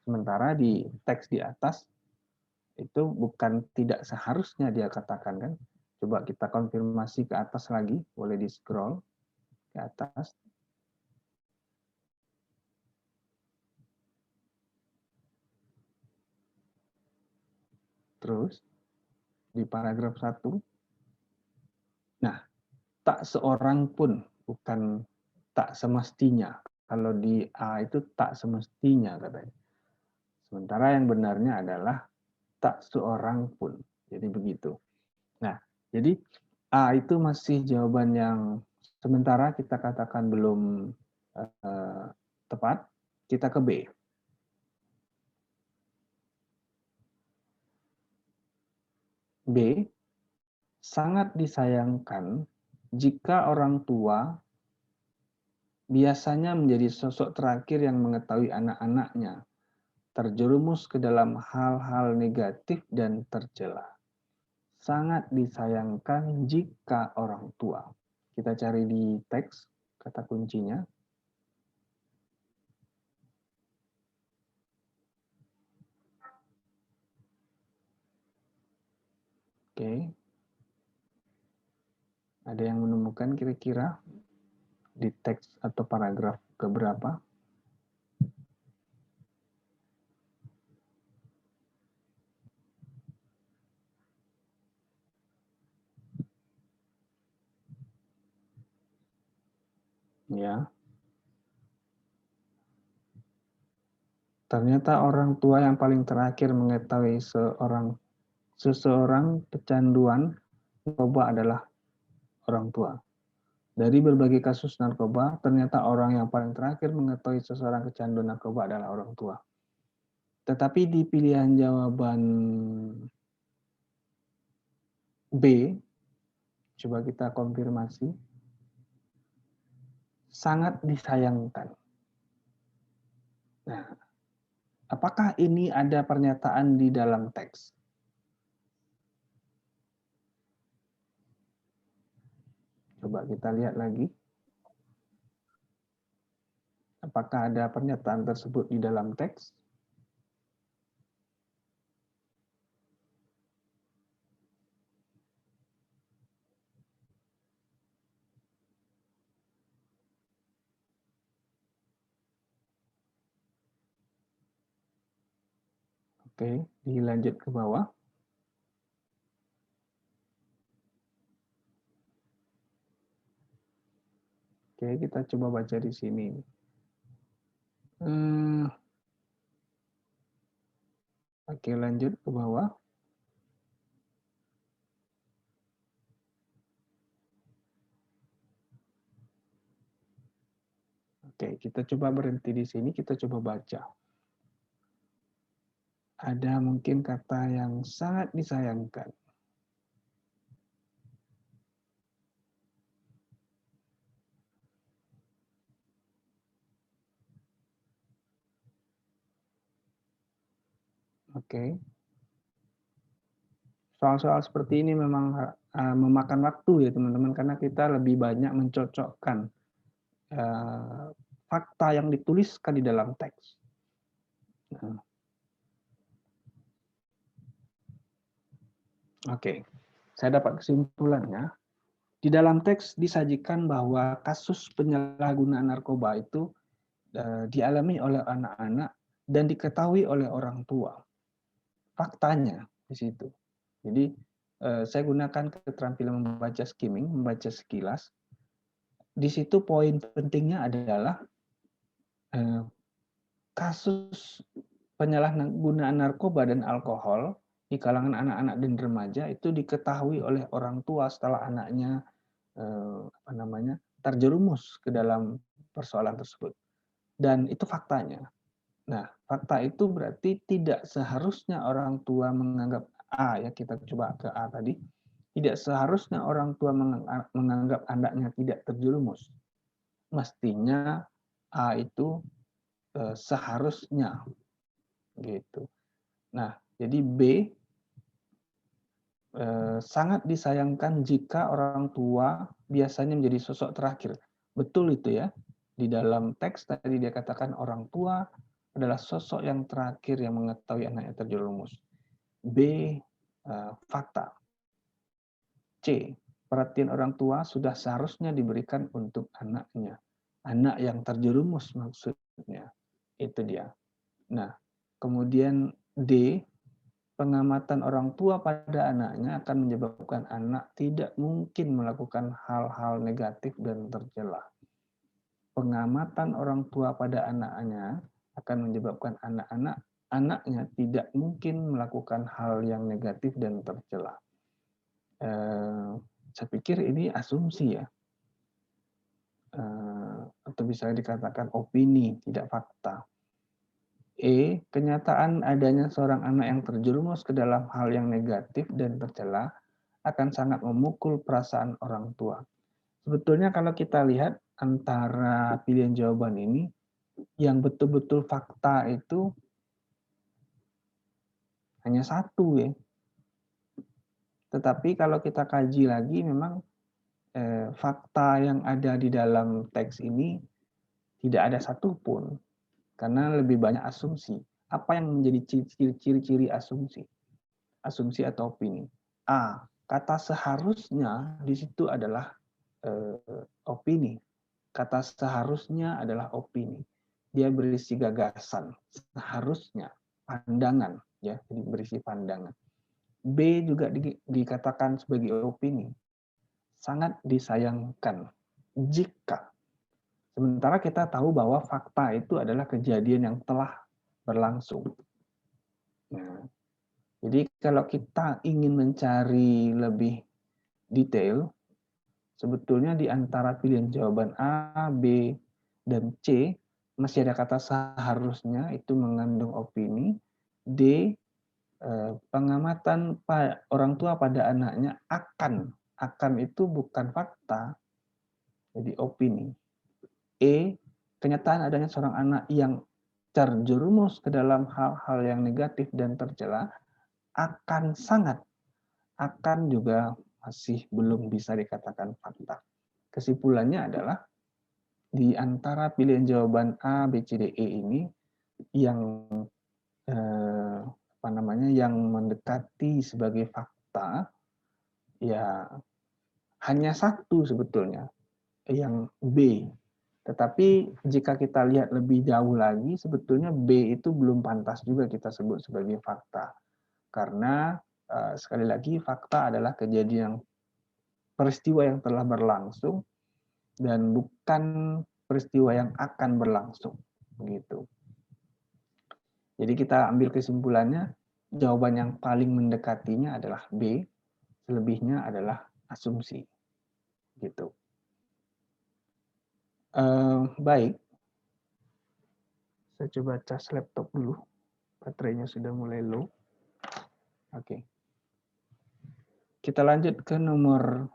Sementara di teks di atas, itu bukan tidak seharusnya dia katakan kan. Coba kita konfirmasi ke atas lagi, boleh di scroll ke atas. Terus di paragraf 1. Nah, tak seorang pun, bukan tak semestinya. Kalau di A itu tak semestinya katanya. Sementara yang benarnya adalah tak seorang pun. Jadi begitu. Nah, jadi A itu masih jawaban yang sementara kita katakan belum tepat. Kita ke B. B, sangat disayangkan jika orang tua biasanya menjadi sosok terakhir yang mengetahui anak-anaknya terjerumus ke dalam hal-hal negatif dan tercela. Sangat disayangkan jika orang tua. Kita cari di teks kata kuncinya. Oke. Ada yang menemukan kira-kira di teks atau paragraf keberapa? Ya. Ternyata orang tua yang paling terakhir mengetahui seseorang kecanduan narkoba adalah orang tua. Dari berbagai kasus narkoba, ternyata orang yang paling terakhir mengetahui seseorang kecanduan narkoba adalah orang tua. Tetapi di pilihan jawaban B, coba kita konfirmasi, sangat disayangkan. Nah, apakah ini ada pernyataan di dalam teks? Coba kita lihat lagi. Apakah ada pernyataan tersebut di dalam teks? Oke, dilanjut ke bawah. Oke, kita coba baca di sini. Oke, lanjut ke bawah. Oke, kita coba berhenti di sini, kita coba baca. Ada mungkin kata yang sangat disayangkan. Oke. Soal-soal seperti ini memang memakan waktu ya teman-teman, karena kita lebih banyak mencocokkan fakta yang dituliskan di dalam teks. Nah. Oke, saya dapat kesimpulannya. Di dalam teks disajikan bahwa kasus penyalahgunaan narkoba itu dialami oleh anak-anak dan diketahui oleh orang tua. Faktanya di situ. Jadi saya gunakan keterampilan membaca skimming, membaca sekilas. Di situ poin pentingnya adalah kasus penyalahgunaan narkoba dan alkohol di kalangan anak-anak dan remaja itu diketahui oleh orang tua setelah anaknya terjerumus ke dalam persoalan tersebut. Dan itu faktanya. Nah, fakta itu berarti tidak seharusnya orang tua menganggap A, ya kita coba ke A tadi, tidak seharusnya orang tua menganggap anaknya tidak terjerumus. Mestinya A itu seharusnya gitu. Nah, jadi B sangat disayangkan jika orang tua biasanya menjadi sosok terakhir. Betul itu ya. Di dalam teks tadi dia katakan orang tua adalah sosok yang terakhir yang mengetahui anaknya terjerumus. B, fakta. C, perhatian orang tua sudah seharusnya diberikan untuk anaknya. Anak yang terjerumus maksudnya. Itu dia. Nah, kemudian D, pengamatan orang tua pada anaknya akan menyebabkan anak tidak mungkin melakukan hal-hal negatif dan tercela. Pengamatan orang tua pada anaknya akan menyebabkan anaknya tidak mungkin melakukan hal yang negatif dan tercela. Saya pikir ini asumsi ya, atau bisa dikatakan opini, tidak fakta. Kenyataan adanya seorang anak yang terjerumus ke dalam hal yang negatif dan tercela akan sangat memukul perasaan orang tua. Sebetulnya kalau kita lihat antara pilihan jawaban ini, yang betul-betul fakta itu hanya satu ya. Tetapi kalau kita kaji lagi memang fakta yang ada di dalam teks ini tidak ada satupun. Karena lebih banyak asumsi. Apa yang menjadi ciri-ciri asumsi? Asumsi atau opini. A, kata seharusnya di situ adalah opini. Kata seharusnya adalah opini. Dia berisi gagasan. Seharusnya, pandangan, ya, jadi berisi pandangan. B juga dikatakan sebagai opini. Sangat disayangkan jika Sementara kita tahu bahwa fakta itu adalah kejadian yang telah berlangsung. Nah, jadi kalau kita ingin mencari lebih detail, sebetulnya di antara pilihan jawaban A, B, dan C, masih ada kata seharusnya, itu mengandung opini. D, pengamatan orang tua pada anaknya akan. Akan itu bukan fakta, jadi opini. E, kenyataan adanya seorang anak yang terjerumus ke dalam hal-hal yang negatif dan tercela akan sangat, akan juga masih belum bisa dikatakan fakta. Kesimpulannya adalah di antara pilihan jawaban A, B, C, D, E ini yang yang mendekati sebagai fakta ya hanya satu sebetulnya, yang B. Tetapi jika kita lihat lebih jauh lagi, sebetulnya B itu belum pantas juga kita sebut sebagai fakta. Karena sekali lagi fakta adalah kejadian peristiwa yang telah berlangsung dan bukan peristiwa yang akan berlangsung. Begitu. Jadi kita ambil kesimpulannya, jawaban yang paling mendekatinya adalah B, selebihnya adalah asumsi. Gitu. Baik, saya coba cas laptop dulu. Baterainya sudah mulai low. Oke. Kita lanjut ke nomor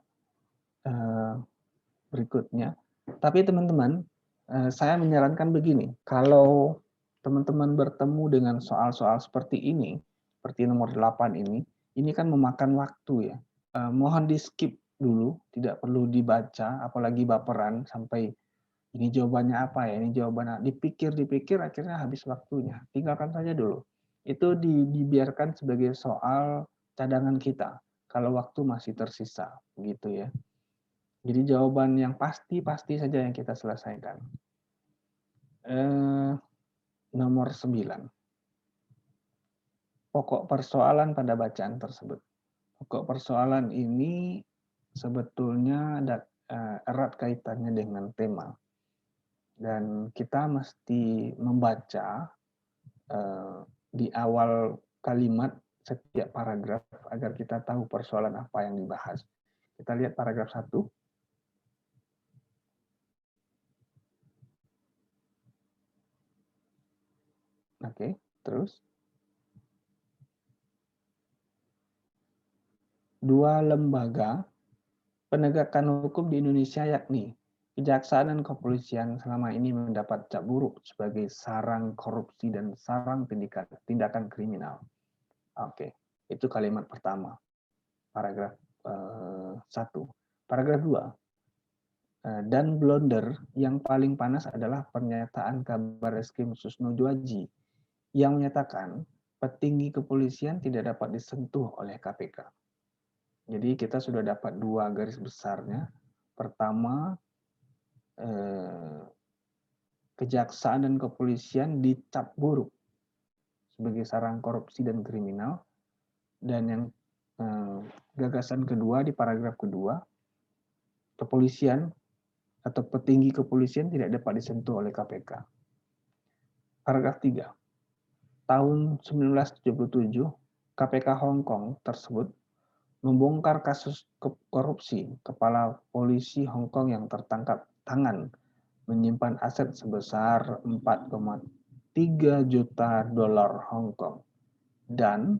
berikutnya. Tapi teman-teman, saya menyarankan begini. Kalau teman-teman bertemu dengan soal-soal seperti ini, seperti nomor 8 ini kan memakan waktu ya. Mohon di-skip dulu, tidak perlu dibaca, apalagi baperan sampai ini jawabannya apa ya, ini jawabannya. Dipikir, akhirnya habis waktunya. Tinggalkan saja dulu. Itu dibiarkan sebagai soal cadangan kita, kalau waktu masih tersisa, gitu ya. Jadi jawaban yang pasti saja yang kita selesaikan. Nomor 9. Pokok persoalan pada bacaan tersebut. Pokok persoalan ini sebetulnya erat kaitannya dengan tema. Dan kita mesti membaca di awal kalimat setiap paragraf agar kita tahu persoalan apa yang dibahas. Kita lihat paragraf 1. Oke, terus. Dua lembaga penegakan hukum di Indonesia yakni Kejaksaan dan Kepolisian selama ini mendapat cap buruk sebagai sarang korupsi dan sarang tindakan kriminal. Oke, itu kalimat pertama. Paragraf 1. Paragraf 2. Dan blunder yang paling panas adalah pernyataan Kabar Eskrim Susno Juwaji yang menyatakan petinggi kepolisian tidak dapat disentuh oleh KPK. Jadi kita sudah dapat dua garis besarnya. Pertama, Kejaksaan dan Kepolisian dicap buruk sebagai sarang korupsi dan kriminal. Dan yang gagasan kedua di paragraf kedua, kepolisian atau petinggi kepolisian tidak dapat disentuh oleh KPK. Paragraf 3. Tahun 1977, KPK Hong Kong tersebut membongkar kasus korupsi kepala polisi Hong Kong yang tertangkap tangan menyimpan aset sebesar 4,3 juta dolar Hong Kong dan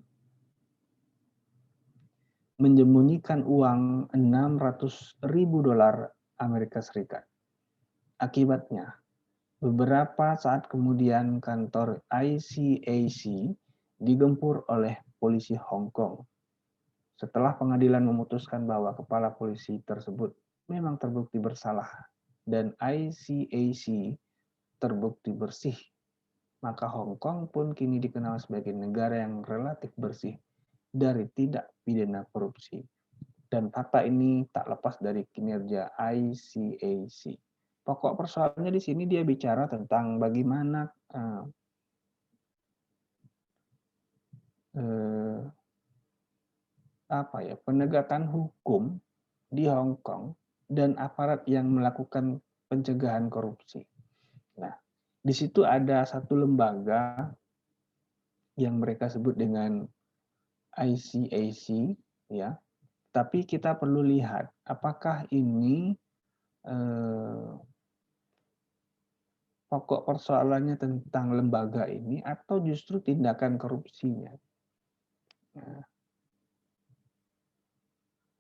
menyembunyikan uang 600.000 dolar Amerika Serikat. Akibatnya, beberapa saat kemudian kantor ICAC digempur oleh polisi Hong Kong. Setelah pengadilan memutuskan bahwa kepala polisi tersebut memang terbukti bersalah dan ICAC terbukti bersih, maka Hong Kong pun kini dikenal sebagai negara yang relatif bersih dari tidak pidana korupsi. Dan fakta ini tak lepas dari kinerja ICAC. Pokok persoalannya di sini dia bicara tentang bagaimana penegakan hukum di Hong Kong dan aparat yang melakukan pencegahan korupsi. Nah, di situ ada satu lembaga yang mereka sebut dengan ICAC, ya. Tapi kita perlu lihat apakah ini pokok persoalannya tentang lembaga ini atau justru tindakan korupsinya. Nah,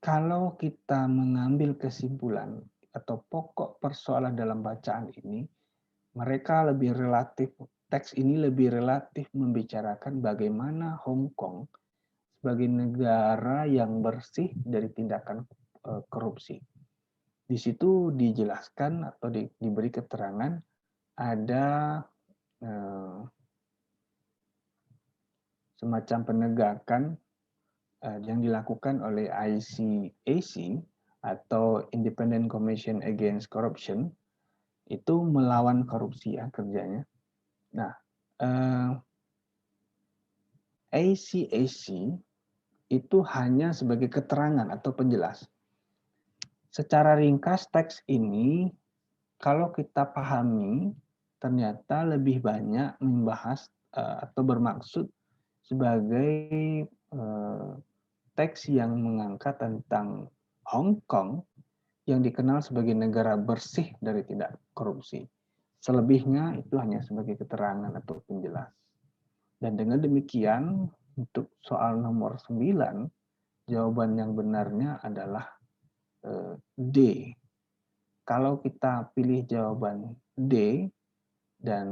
kalau kita mengambil kesimpulan atau pokok persoalan dalam bacaan ini, mereka lebih relatif, teks ini lebih relatif membicarakan bagaimana Hong Kong sebagai negara yang bersih dari tindakan korupsi. Di situ dijelaskan atau diberi keterangan ada semacam penegakan yang dilakukan oleh ICAC atau Independent Commission Against Corruption itu melawan korupsi ya kerjanya. Nah, ICAC itu hanya sebagai keterangan atau penjelas. Secara ringkas teks ini kalau kita pahami ternyata lebih banyak membahas atau bermaksud sebagai teks yang mengangkat tentang Hong Kong yang dikenal sebagai negara bersih dari tidak korupsi. Selebihnya itu hanya sebagai keterangan atau penjelas. Dan dengan demikian, untuk soal nomor 9, jawaban yang benarnya adalah D. Kalau kita pilih jawaban D dan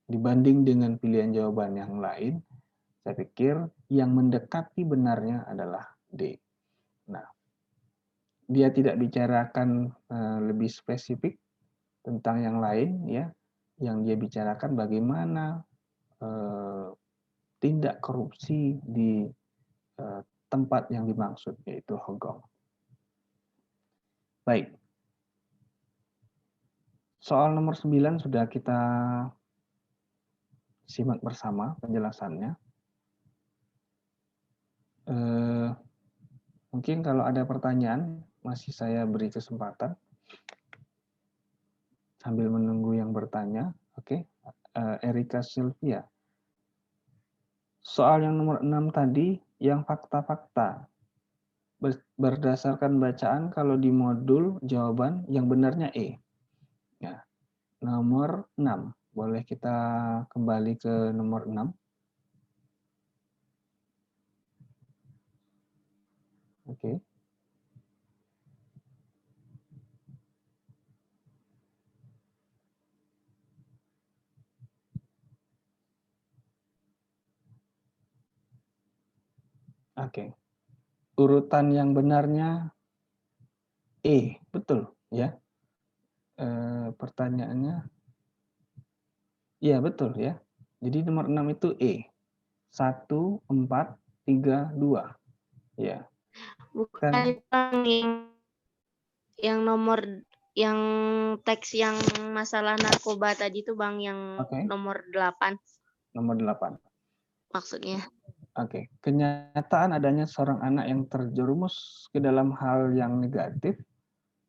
dibanding dengan pilihan jawaban yang lain, saya pikir yang mendekati benarnya adalah D. Nah, dia tidak bicarakan lebih spesifik tentang yang lain, ya. Yang dia bicarakan bagaimana tindak korupsi di tempat yang dimaksud, yaitu Hong Kong. Baik. Soal nomor 9 sudah kita simak bersama penjelasannya. Mungkin kalau ada pertanyaan, masih saya beri kesempatan sambil menunggu yang bertanya. Oke, Erika Sylvia. Soal yang nomor 6 tadi, yang fakta-fakta. Berdasarkan bacaan, kalau di modul jawaban yang benarnya E. Ya. Nomor 6. Boleh kita kembali ke nomor 6. Oke. Oke. Urutan yang benarnya E, betul ya. Pertanyaannya, ya betul ya. Jadi nomor 6 itu E. 1, 4, 3, 2. Ya. Bukan yang nomor yang teks yang masalah narkoba tadi tuh Bang yang nomor 8. Nomor 8. Maksudnya. Oke. Kenyataan adanya seorang anak yang terjerumus ke dalam hal yang negatif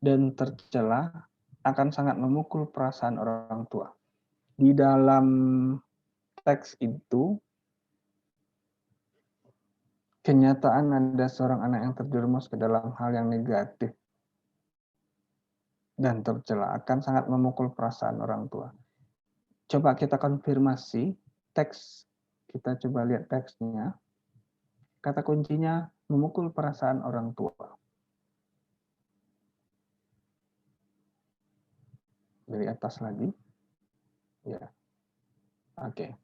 dan tercela akan sangat memukul perasaan orang tua. Di dalam teks itu, kenyataan ada seorang anak yang terjerumus ke dalam hal yang negatif dan tercela akan sangat memukul perasaan orang tua. Coba kita konfirmasi teks, kita coba lihat teksnya. Kata kuncinya memukul perasaan orang tua. Dari atas lagi. Ya. Oke.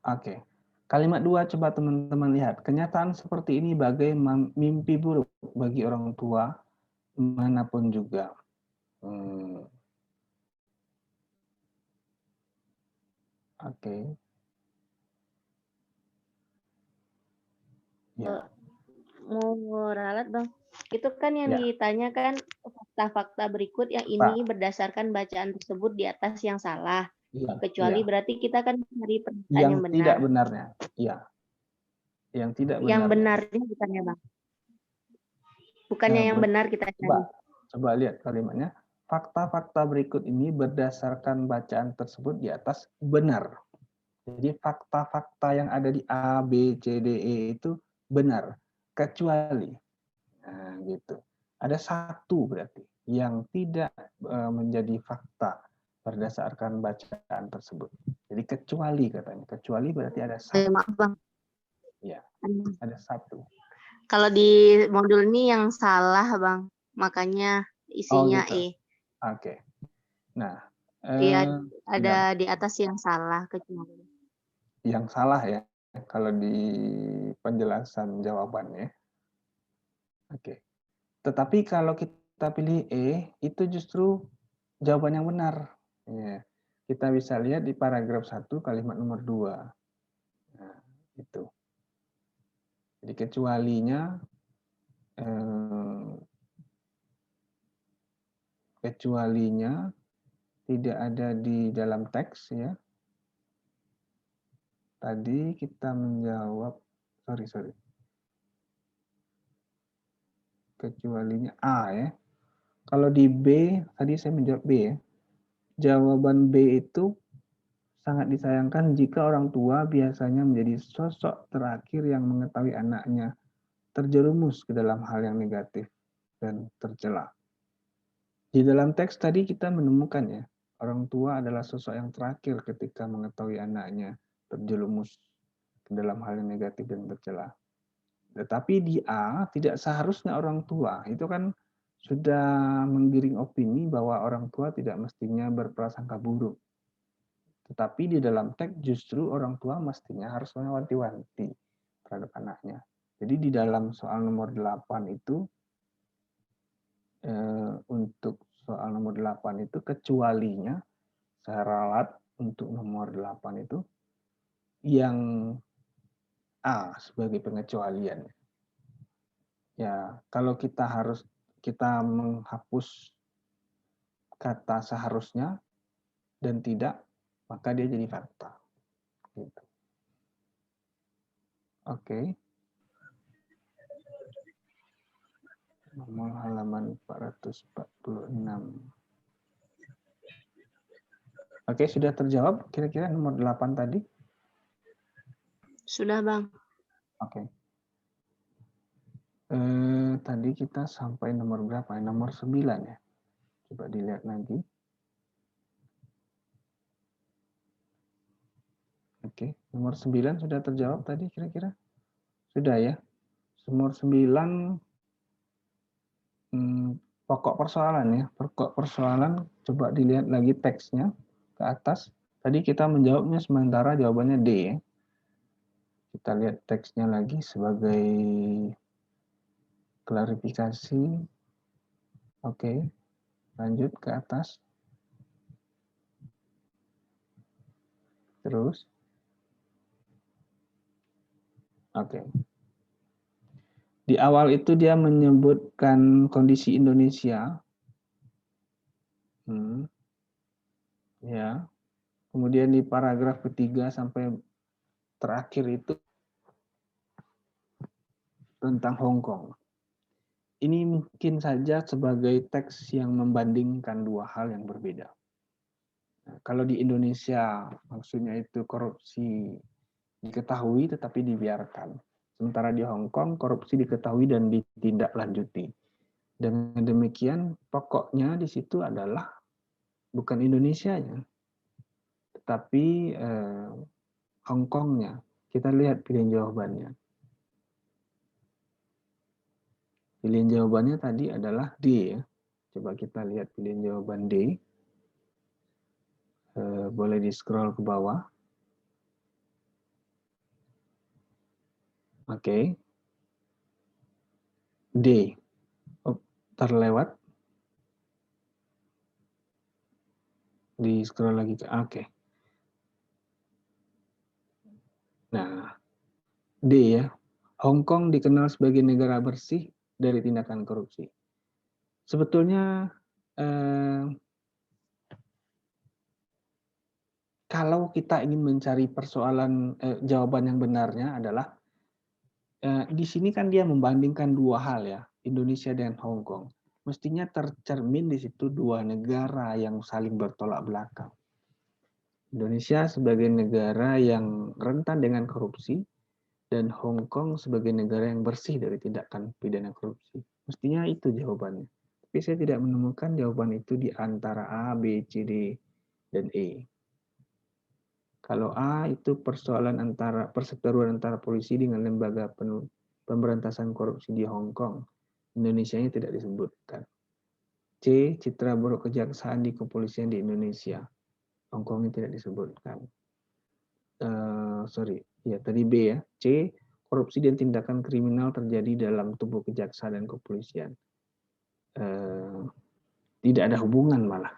Oke. Kalimat 2 coba teman-teman lihat. Kenyataan seperti ini bagai mimpi buruk bagi orang tua manapun juga. Oke. Ya. Mau ralat Bang. Itu kan yang ditanyakan fakta-fakta berikut yang ini berdasarkan bacaan tersebut di atas yang salah. Ya, kecuali berarti kita kan mencari pernyataan yang benar. Tidak benarnya. Iya. Yang tidak benar. Yang benarnya bukannya Bang. Bukannya yang benar kita cari. Coba lihat kalimatnya. Fakta-fakta berikut ini berdasarkan bacaan tersebut di atas benar. Jadi fakta-fakta yang ada di A, B, C, D, E itu benar. Kecuali. Nah, gitu. Ada satu berarti yang tidak menjadi fakta berdasarkan bacaan tersebut. Jadi kecuali katanya. Kecuali berarti ada satu. Maaf, Bang. Ya, ada satu. Kalau di modul ini yang salah, Bang. Makanya isinya gitu. E. Oke. Nah, iya, ada di atas yang salah kecuali. Yang salah ya, kalau di penjelasan jawabannya. Oke. Tetapi kalau kita pilih E, itu justru jawaban yang benar. Ya. Kita bisa lihat di paragraf 1 kalimat nomor 2. Nah, itu. Jadi kecualinya tidak ada di dalam teks ya. Tadi kita menjawab, sorry. Kecualinya A ya. Kalau di B, tadi saya menjawab B ya. Jawaban B itu sangat disayangkan jika orang tua biasanya menjadi sosok terakhir yang mengetahui anaknya terjerumus ke dalam hal yang negatif dan tercela. Di dalam teks tadi kita menemukan ya, orang tua adalah sosok yang terakhir ketika mengetahui anaknya terjerumus ke dalam hal yang negatif dan tercela. Tetapi di A tidak seharusnya orang tua, itu kan sudah menggiring opini bahwa orang tua tidak mestinya berprasangka buruk. Tetapi di dalam teks justru orang tua mestinya harus mewanti-wanti terhadap anaknya. Jadi di dalam soal nomor 8 itu, untuk soal nomor 8 itu kecualinya, saya ralat untuk nomor 8 itu, yang A sebagai pengecualian. Ya, kalau kita menghapus kata seharusnya dan tidak, maka dia jadi fakta. Gitu. Oke. Nomor halaman 446. Oke, sudah terjawab kira-kira nomor 8 tadi? Sudah, Bang. Oke. Tadi kita sampai nomor berapa? Nomor 9 ya. Coba dilihat lagi. Oke, nomor 9 sudah terjawab tadi kira-kira? Sudah ya. Nomor 9 pokok persoalan ya. Pokok persoalan coba dilihat lagi teksnya ke atas. Tadi kita menjawabnya sementara jawabannya D ya. Kita lihat teksnya lagi sebagai klarifikasi. Oke, lanjut ke atas. Terus. Oke. Di awal itu dia menyebutkan kondisi Indonesia. Ya. Kemudian di paragraf ketiga sampai terakhir itu tentang Hong Kong. Ini mungkin saja sebagai teks yang membandingkan dua hal yang berbeda. Nah, kalau di Indonesia maksudnya itu korupsi diketahui tetapi dibiarkan. Sementara di Hong Kong korupsi diketahui dan ditindaklanjuti. Dengan demikian pokoknya di situ adalah bukan Indonesianya, tetapi Hong Kongnya. Kita lihat pilihan jawabannya. Pilihan jawabannya tadi adalah D ya. Coba kita lihat pilihan jawaban D. Boleh di-scroll ke bawah. Oke. D. Oh, terlewat. Di-scroll lagi ke oke. Nah, D ya. Hong Kong dikenal sebagai negara bersih dari tindakan korupsi. Sebetulnya kalau kita ingin mencari persoalan jawaban yang benarnya adalah di sini kan dia membandingkan dua hal ya. Indonesia dan Hong Kong, mestinya tercermin di situ dua negara yang saling bertolak belakang. Indonesia sebagai negara yang rentan dengan korupsi, dan Hong Kong sebagai negara yang bersih dari tindakan pidana korupsi. Mestinya itu jawabannya. Tapi saya tidak menemukan jawaban itu di antara A, B, C, D, dan E. Kalau A itu persoalan antara perseteruan antara polisi dengan lembaga pemberantasan korupsi di Hong Kong, Indonesia-nya tidak disebutkan. C, citra buruk kejaksaan di kepolisian di Indonesia, Hong Kong-nya tidak disebutkan. Tadi B ya. C, korupsi dan tindakan kriminal terjadi dalam tubuh kejaksaan dan kepolisian. Tidak ada hubungan malah.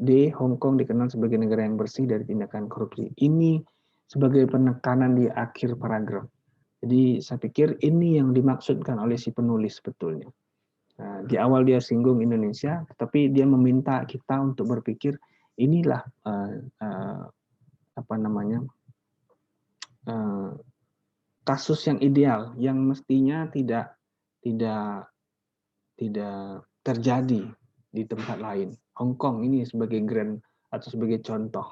D, Hong Kong dikenal sebagai negara yang bersih dari tindakan korupsi. Ini sebagai penekanan di akhir paragraf. Jadi saya pikir ini yang dimaksudkan oleh si penulis sebetulnya. Di awal dia singgung Indonesia, tetapi dia meminta kita untuk berpikir inilah kasus yang ideal, yang mestinya tidak terjadi di tempat lain. Hong Kong ini sebagai grand atau sebagai contoh.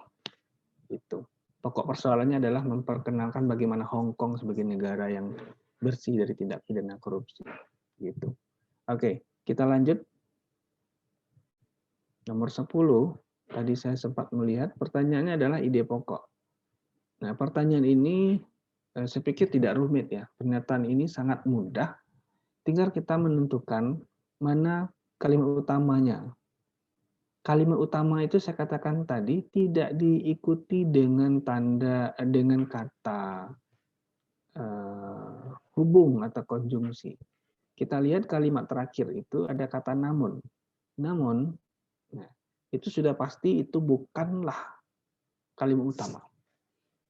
Itu. Pokok persoalannya adalah memperkenalkan bagaimana Hong Kong sebagai negara yang bersih dari tindak pidana korupsi. Gitu. Oke, kita lanjut. Nomor 10, tadi saya sempat melihat pertanyaannya adalah ide pokok. Nah, pertanyaan ini saya pikir tidak rumit ya. Pernyataan ini sangat mudah. Tinggal kita menentukan mana kalimat utamanya. Kalimat utama itu saya katakan tadi tidak diikuti dengan kata hubung atau konjungsi. Kita lihat kalimat terakhir itu ada kata namun. Namun, nah, itu sudah pasti itu bukanlah kalimat utama.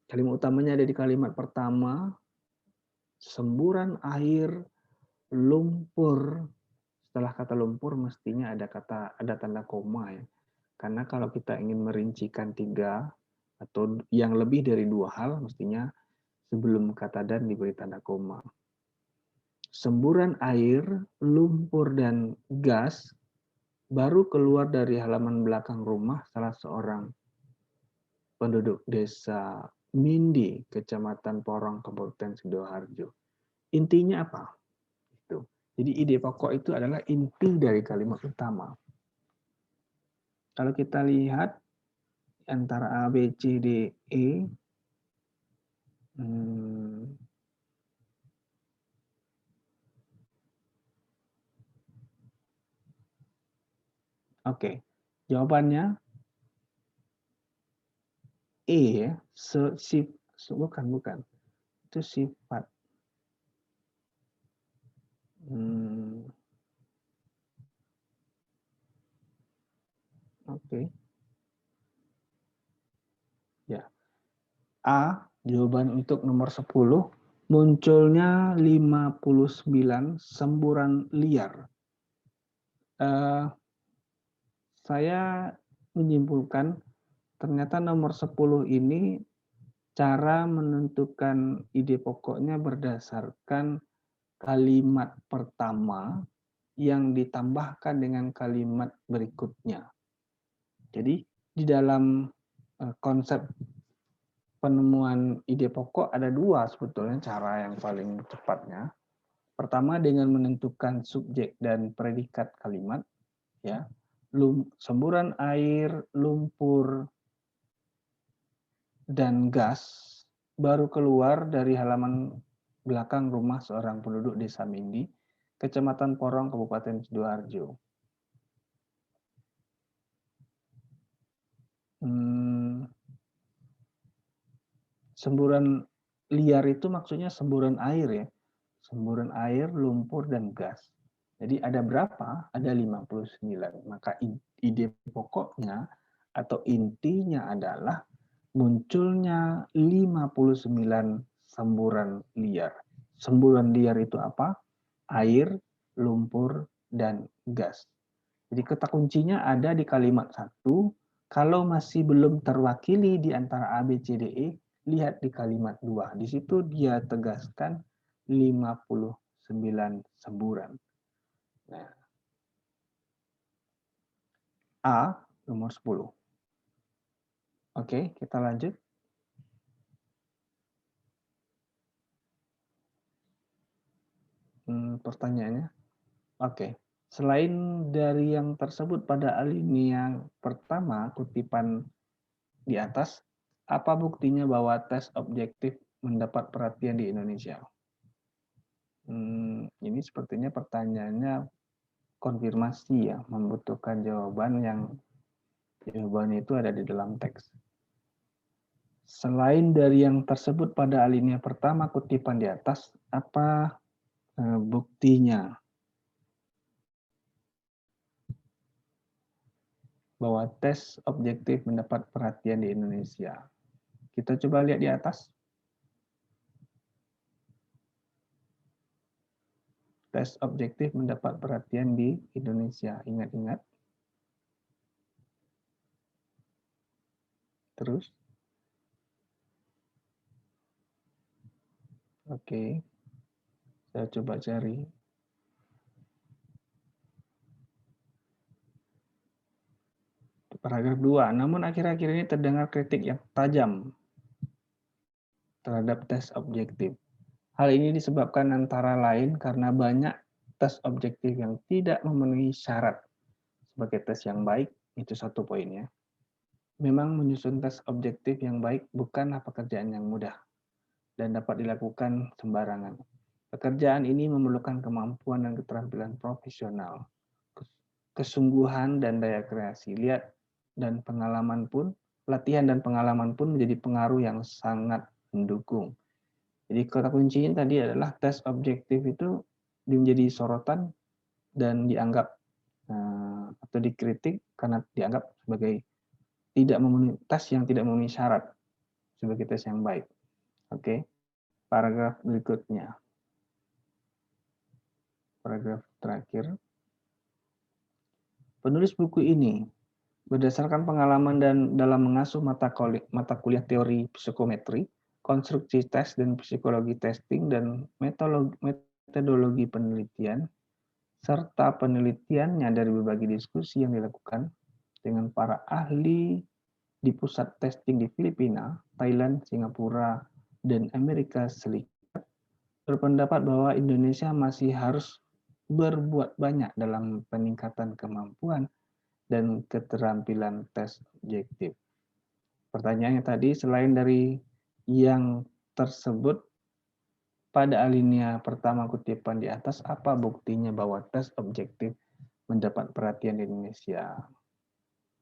Kalimat utamanya ada di kalimat pertama, semburan air lumpur. Setelah kata lumpur mestinya ada tanda koma ya. Karena kalau kita ingin merincikan 3 atau yang lebih dari 2 hal, mestinya sebelum kata dan diberi tanda koma. Semburan air, lumpur, dan gas baru keluar dari halaman belakang rumah salah seorang penduduk desa Mindi, Kecamatan Porong, Kabupaten Sidoarjo. Intinya apa? Jadi ide pokok itu adalah inti dari kalimat utama. Kalau kita lihat antara A, B, C, D, E, oke, jawabannya E ya, bukan, itu sifat. Oke. Ya. A, jawaban untuk nomor 10, munculnya 59 semburan liar. Saya menyimpulkan ternyata nomor 10 ini cara menentukan ide pokoknya berdasarkan kalimat pertama yang ditambahkan dengan kalimat berikutnya. Jadi di dalam konsep penemuan ide pokok ada 2 sebetulnya cara yang paling cepatnya. Pertama dengan menentukan subjek dan predikat kalimat, ya. Semburan air, lumpur, dan gas baru keluar dari halaman belakang rumah seorang penduduk desa Mindi, Kecamatan Porong, Kabupaten Sidoarjo. Semburan liar itu maksudnya semburan air ya. Semburan air, lumpur, dan gas. Jadi ada berapa? Ada 59. Maka ide pokoknya atau intinya adalah munculnya 59 semburan liar. Semburan liar itu apa? Air, lumpur, dan gas. Jadi kata kuncinya ada di kalimat 1. Kalau masih belum terwakili di antara A, B, C, D, E, lihat di kalimat 2. Di situ dia tegaskan 59 semburan. Nah, A nomor 10. Oke, kita lanjut. Pertanyaannya. Oke. Selain dari yang tersebut pada alinea pertama kutipan di atas, apa buktinya bahwa tes objektif mendapat perhatian di Indonesia? Ini sepertinya pertanyaannya konfirmasi ya, membutuhkan jawabannya itu ada di dalam teks. Selain dari yang tersebut pada alinea pertama kutipan di atas, apa buktinya bahwa tes objektif mendapat perhatian di Indonesia? Kita coba lihat di atas. Tes objektif mendapat perhatian di Indonesia. Ingat-ingat. Terus. Oke. Saya coba cari. Paragraf 2. Namun akhir-akhir ini terdengar kritik yang tajam terhadap tes objektif. Hal ini disebabkan antara lain karena banyak tes objektif yang tidak memenuhi syarat sebagai tes yang baik. Itu satu poinnya. Memang menyusun tes objektif yang baik bukanlah pekerjaan yang mudah dan dapat dilakukan sembarangan. Pekerjaan ini memerlukan kemampuan dan keterampilan profesional, kesungguhan dan daya kreasi. Latihan dan pengalaman pun menjadi pengaruh yang sangat mendukung. Jadi kata kuncinya tadi adalah tes objektif itu menjadi sorotan dan dianggap atau dikritik karena dianggap sebagai tes yang tidak memenuhi syarat sebagai tes yang baik. Oke, paragraf berikutnya. Paragraf terakhir. Penulis buku ini berdasarkan pengalaman dan dalam mengasuh mata kuliah teori psikometri, konstruksi tes dan psikologi testing dan metodologi penelitian, serta penelitiannya dari berbagai diskusi yang dilakukan dengan para ahli di pusat testing di Filipina, Thailand, Singapura, dan Amerika Serikat, berpendapat bahwa Indonesia masih harus berbuat banyak dalam peningkatan kemampuan dan keterampilan tes objektif. Pertanyaannya tadi, selain dari yang tersebut pada alinea pertama kutipan di atas, apa buktinya bahwa tes objektif mendapat perhatian di Indonesia?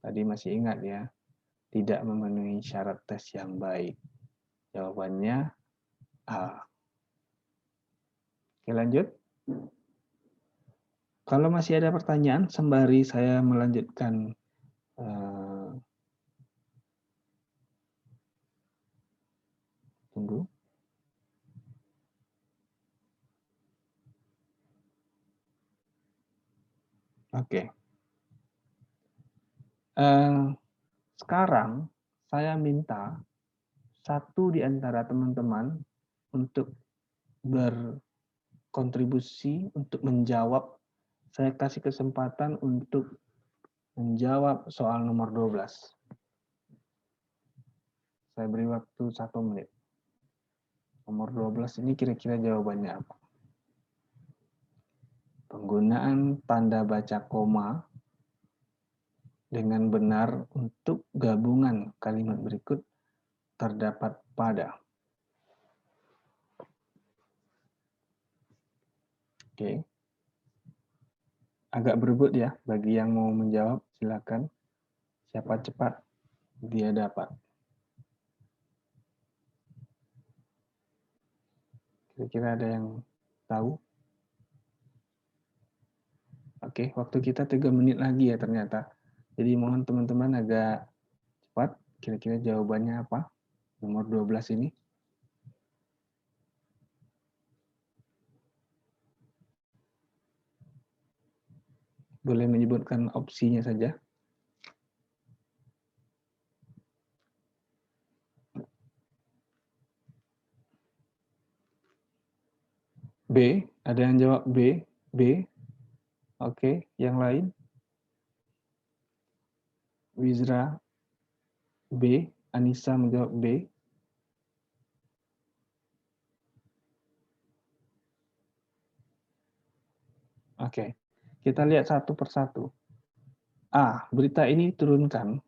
Tadi masih ingat ya, tidak memenuhi syarat tes yang baik. Jawabannya A. Oke, lanjut. Kalau masih ada pertanyaan, sembari saya melanjutkan tunggu. Oke. Sekarang saya minta satu di antara teman-teman untuk berkontribusi untuk menjawab. Saya kasih kesempatan untuk menjawab soal nomor 12. Saya beri waktu 1 menit. Nomor 12 ini kira-kira jawabannya apa? Penggunaan tanda baca koma dengan benar untuk gabungan kalimat berikut terdapat pada. Oke. Agak berebut ya, bagi yang mau menjawab silakan. Siapa cepat, dia dapat. Kira-kira ada yang tahu? Oke, waktu kita 3 menit lagi ya ternyata. Jadi mohon teman-teman agak cepat. Kira-kira jawabannya apa? Nomor 12 ini. Boleh menyebutkan opsinya saja. B, ada yang jawab B. B. Oke, yang lain? Wizra B, Anissa menjawab B. Oke, kita lihat satu persatu. A, berita ini diturunkan,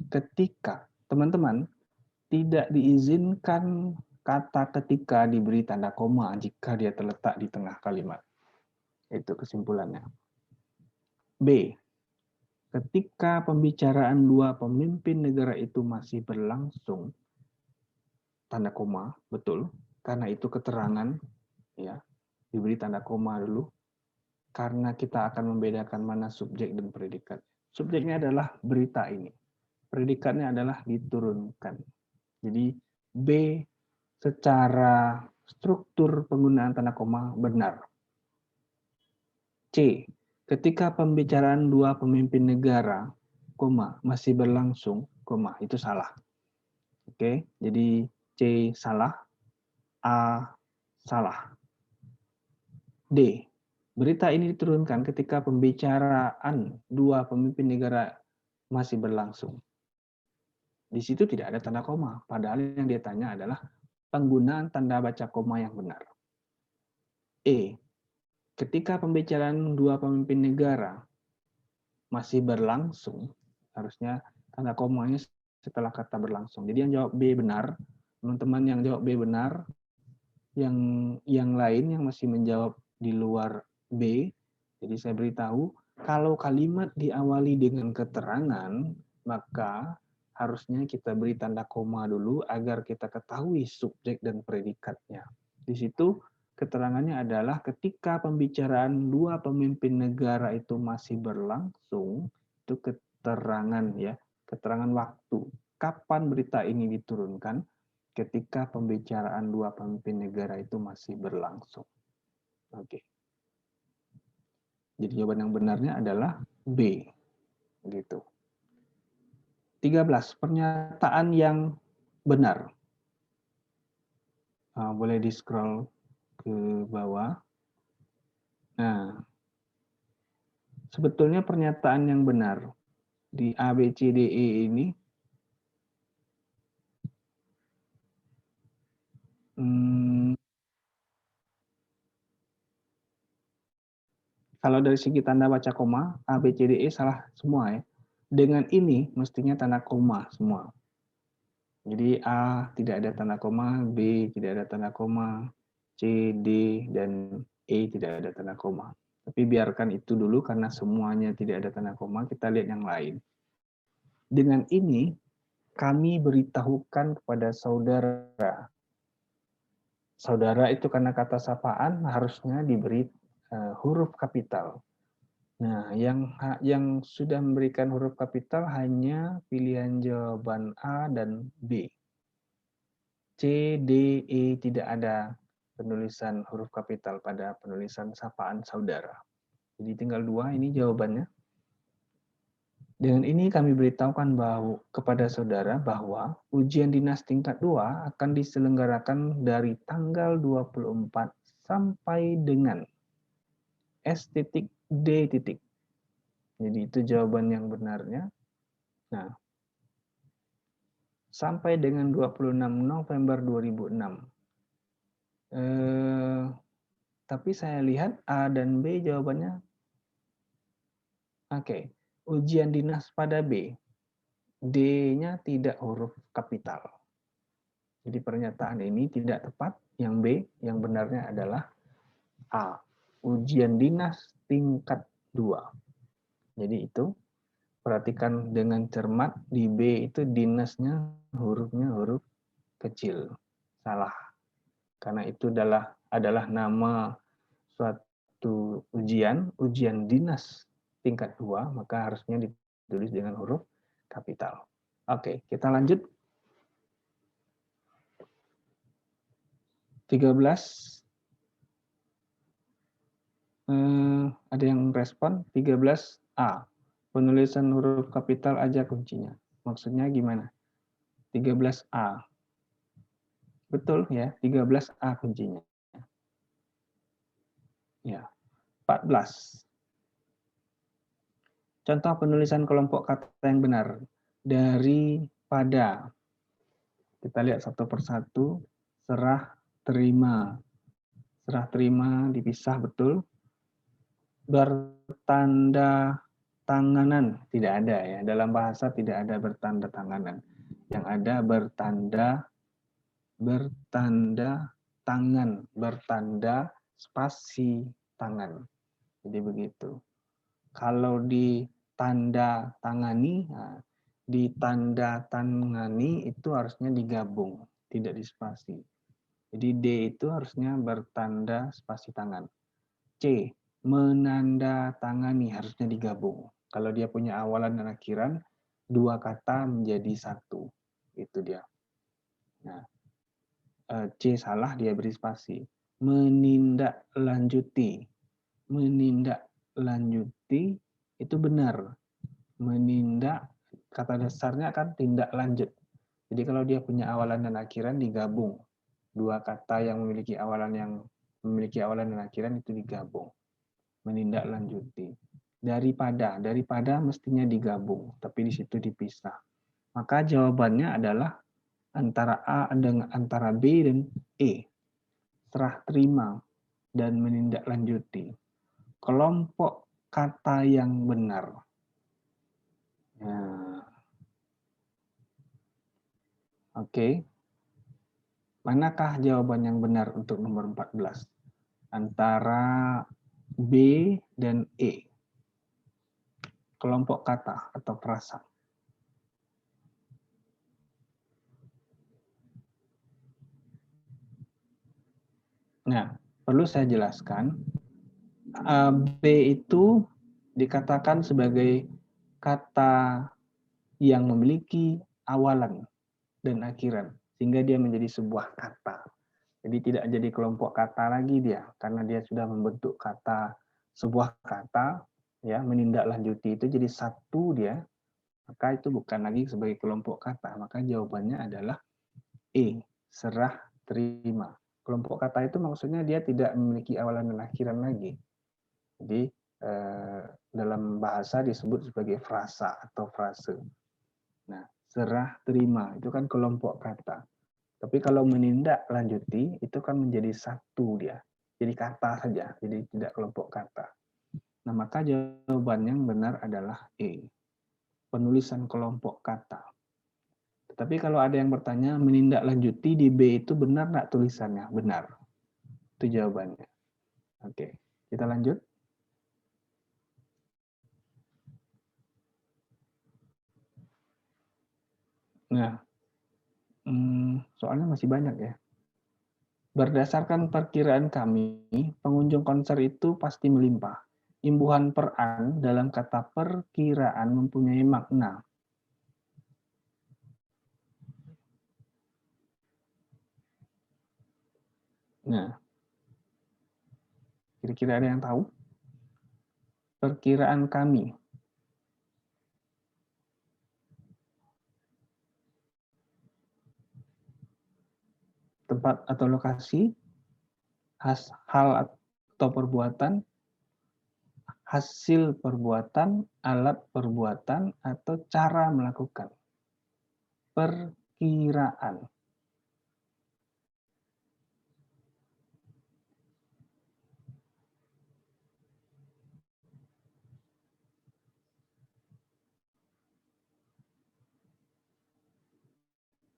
ketika teman-teman tidak diizinkan kata ketika diberi tanda koma jika dia terletak di tengah kalimat. Itu kesimpulannya. B, ketika pembicaraan dua pemimpin negara itu masih berlangsung, tanda koma, betul, karena itu keterangan, ya, diberi tanda koma dulu, karena kita akan membedakan mana subjek dan predikat. Subjeknya adalah berita ini. Predikatnya adalah diturunkan. Jadi B secara struktur penggunaan tanda koma benar. C. Ketika pembicaraan dua pemimpin negara, masih berlangsung, itu salah. Oke, jadi C salah, A salah. D. Berita ini diturunkan ketika pembicaraan dua pemimpin negara masih berlangsung. Di situ tidak ada tanda koma, padahal yang dia tanya adalah penggunaan tanda baca koma yang benar. E. Ketika pembicaraan dua pemimpin negara masih berlangsung, harusnya tanda komanya setelah kata berlangsung. Jadi yang jawab B benar, teman-teman yang jawab B benar, yang lain yang masih menjawab di luar B, jadi saya beritahu, kalau kalimat diawali dengan keterangan, maka harusnya kita beri tanda koma dulu agar kita ketahui subjek dan predikatnya. Di situ keterangannya adalah ketika pembicaraan dua pemimpin negara itu masih berlangsung, itu keterangan ya, keterangan waktu. Kapan berita ini diturunkan? Ketika pembicaraan dua pemimpin negara itu masih berlangsung. Oke. Jadi jawaban yang benarnya adalah B. Gitu. 13. Pernyataan yang benar. Boleh di-scroll ke bawah. Nah, sebetulnya pernyataan yang benar di A, B, C, D, E ini kalau dari segi tanda baca koma, A, B, C, D, E salah semua ya. Dengan ini mestinya tanda koma semua. Jadi A tidak ada tanda koma, B tidak ada tanda koma, C, D, dan E tidak ada tanda koma. Tapi biarkan itu dulu karena semuanya tidak ada tanda koma, kita lihat yang lain. Dengan ini, kami beritahukan kepada saudara. Saudara itu karena kata sapaan harusnya diberi huruf kapital. Nah, yang sudah memberikan huruf kapital hanya pilihan jawaban A dan B. C, D, E tidak ada penulisan huruf kapital pada penulisan sapaan saudara. Jadi tinggal dua, ini jawabannya. Dengan ini kami beritahukan kepada saudara bahwa ujian dinas tingkat 2 akan diselenggarakan dari tanggal 24 sampai dengan S.D. Jadi itu jawaban yang benarnya. Nah, sampai dengan 26 November 2006. Tapi saya lihat A dan B jawabannya. Oke, ujian dinas pada B. D-nya tidak huruf kapital. Jadi pernyataan ini tidak tepat. Yang B, yang benarnya adalah A. Ujian dinas tingkat 2. Jadi itu, perhatikan dengan cermat, di B itu dinasnya hurufnya huruf kecil. Salah. Karena itu adalah nama suatu ujian dinas tingkat 2, maka harusnya ditulis dengan huruf kapital. Oke, kita lanjut. 13. Ada yang respon? 13A. Penulisan huruf kapital aja kuncinya. Maksudnya gimana? 13A. Betul ya, 13A kuncinya. Ya. 14. Contoh penulisan kelompok kata yang benar. Daripada. Kita lihat satu persatu. Serah terima. Serah terima dipisah betul. Bertanda tanganan. Tidak ada ya. Dalam bahasa tidak ada bertanda tanganan. Yang ada bertanda tangan. Bertanda spasi tangan. Jadi begitu. Kalau ditanda tangani, nah, ditanda tangani itu harusnya digabung, tidak dispasi. Jadi D itu harusnya bertanda spasi tangan. C, menandatangani harusnya digabung. Kalau dia punya awalan dan akhiran, dua kata menjadi satu. Itu dia. Nah, C salah, dia beri spasi. Menindaklanjuti. Menindaklanjuti itu benar. Menindak, kata dasarnya kan tindak lanjut. Jadi kalau dia punya awalan dan akhiran digabung. Dua kata yang memiliki awalan dan akhiran itu digabung. Menindaklanjuti. Daripada mestinya digabung, tapi di situ dipisah. Maka jawabannya adalah antara B dan E. Serah terima dan menindaklanjuti. Kelompok kata yang benar. Nah, oke. Manakah jawaban yang benar untuk nomor 14? Antara B dan E. Kelompok kata atau frasa. Nah, perlu saya jelaskan, B itu dikatakan sebagai kata yang memiliki awalan dan akhiran, sehingga dia menjadi sebuah kata. Jadi tidak jadi kelompok kata lagi dia, karena dia sudah membentuk kata, sebuah kata, ya, menindaklanjuti itu jadi satu dia, maka itu bukan lagi sebagai kelompok kata. Maka jawabannya adalah E, serah terima. Kelompok kata itu maksudnya dia tidak memiliki awalan dan akhiran lagi. Jadi dalam bahasa disebut sebagai frasa atau frase. Nah, serah terima itu kan kelompok kata. Tapi kalau menindaklanjuti itu kan menjadi satu dia. Jadi kata saja, jadi tidak kelompok kata. Nah, maka jawaban yang benar adalah E. Penulisan kelompok kata. Tapi kalau ada yang bertanya, menindaklanjuti di B itu benar nggak tulisannya? Benar. Itu jawabannya. Oke, kita lanjut. Nah, soalnya masih banyak ya. Berdasarkan perkiraan kami, pengunjung konser itu pasti melimpah. Imbuhan per an dalam kata perkiraan mempunyai makna. Nah, kira-kira ada yang tahu? Perkiraan kami. Tempat atau lokasi, hal atau perbuatan, hasil perbuatan, alat perbuatan, atau cara melakukan. Perkiraan.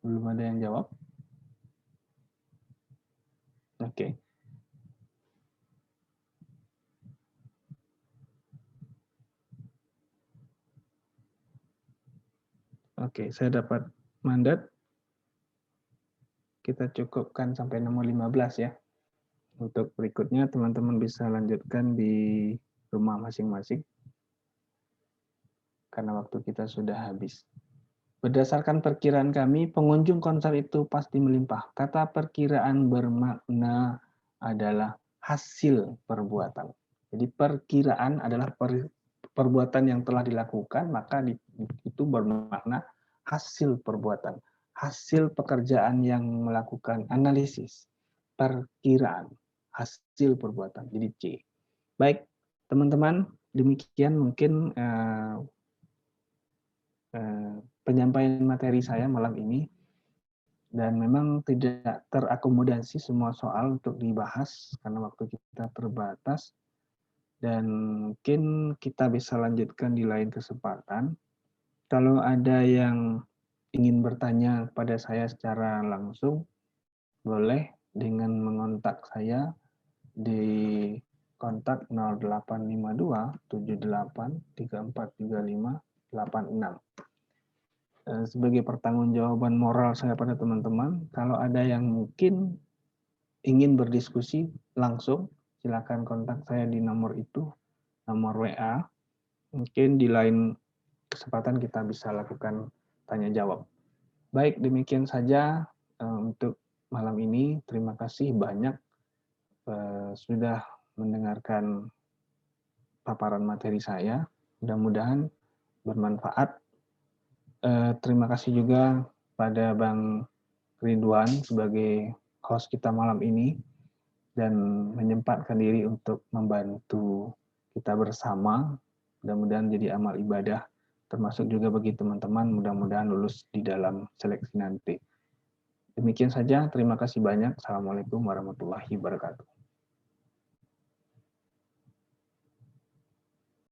Belum ada yang jawab? Oke. Oke, saya dapat mandat. Kita cukupkan sampai nomor 15 ya. Untuk berikutnya teman-teman bisa lanjutkan di rumah masing-masing. Karena waktu kita sudah habis. Berdasarkan perkiraan kami, pengunjung konser itu pasti melimpah. Kata perkiraan bermakna adalah hasil perbuatan. Jadi perkiraan adalah perbuatan yang telah dilakukan, maka itu bermakna hasil perbuatan. Hasil pekerjaan yang melakukan analisis. Perkiraan. Hasil perbuatan. Jadi C. Baik, teman-teman, demikian mungkin penyampaian materi saya malam ini, dan memang tidak terakomodasi semua soal untuk dibahas karena waktu kita terbatas, dan mungkin kita bisa lanjutkan di lain kesempatan. Kalau ada yang ingin bertanya kepada saya secara langsung, boleh dengan mengontak saya di kontak 0852 78 34 35 86. Sebagai pertanggungjawaban moral saya pada teman-teman, kalau ada yang mungkin ingin berdiskusi langsung, silakan kontak saya di nomor itu, nomor WA. Mungkin di lain kesempatan kita bisa lakukan tanya jawab. Baik, demikian saja untuk malam ini. Terima kasih banyak sudah mendengarkan paparan materi saya. Mudah-mudahan bermanfaat. Terima kasih juga pada Bang Ridwan sebagai host kita malam ini dan menyempatkan diri untuk membantu kita bersama. Mudah-mudahan jadi amal ibadah, termasuk juga bagi teman-teman mudah-mudahan lulus di dalam seleksi nanti. Demikian saja, terima kasih banyak. Assalamualaikum warahmatullahi wabarakatuh.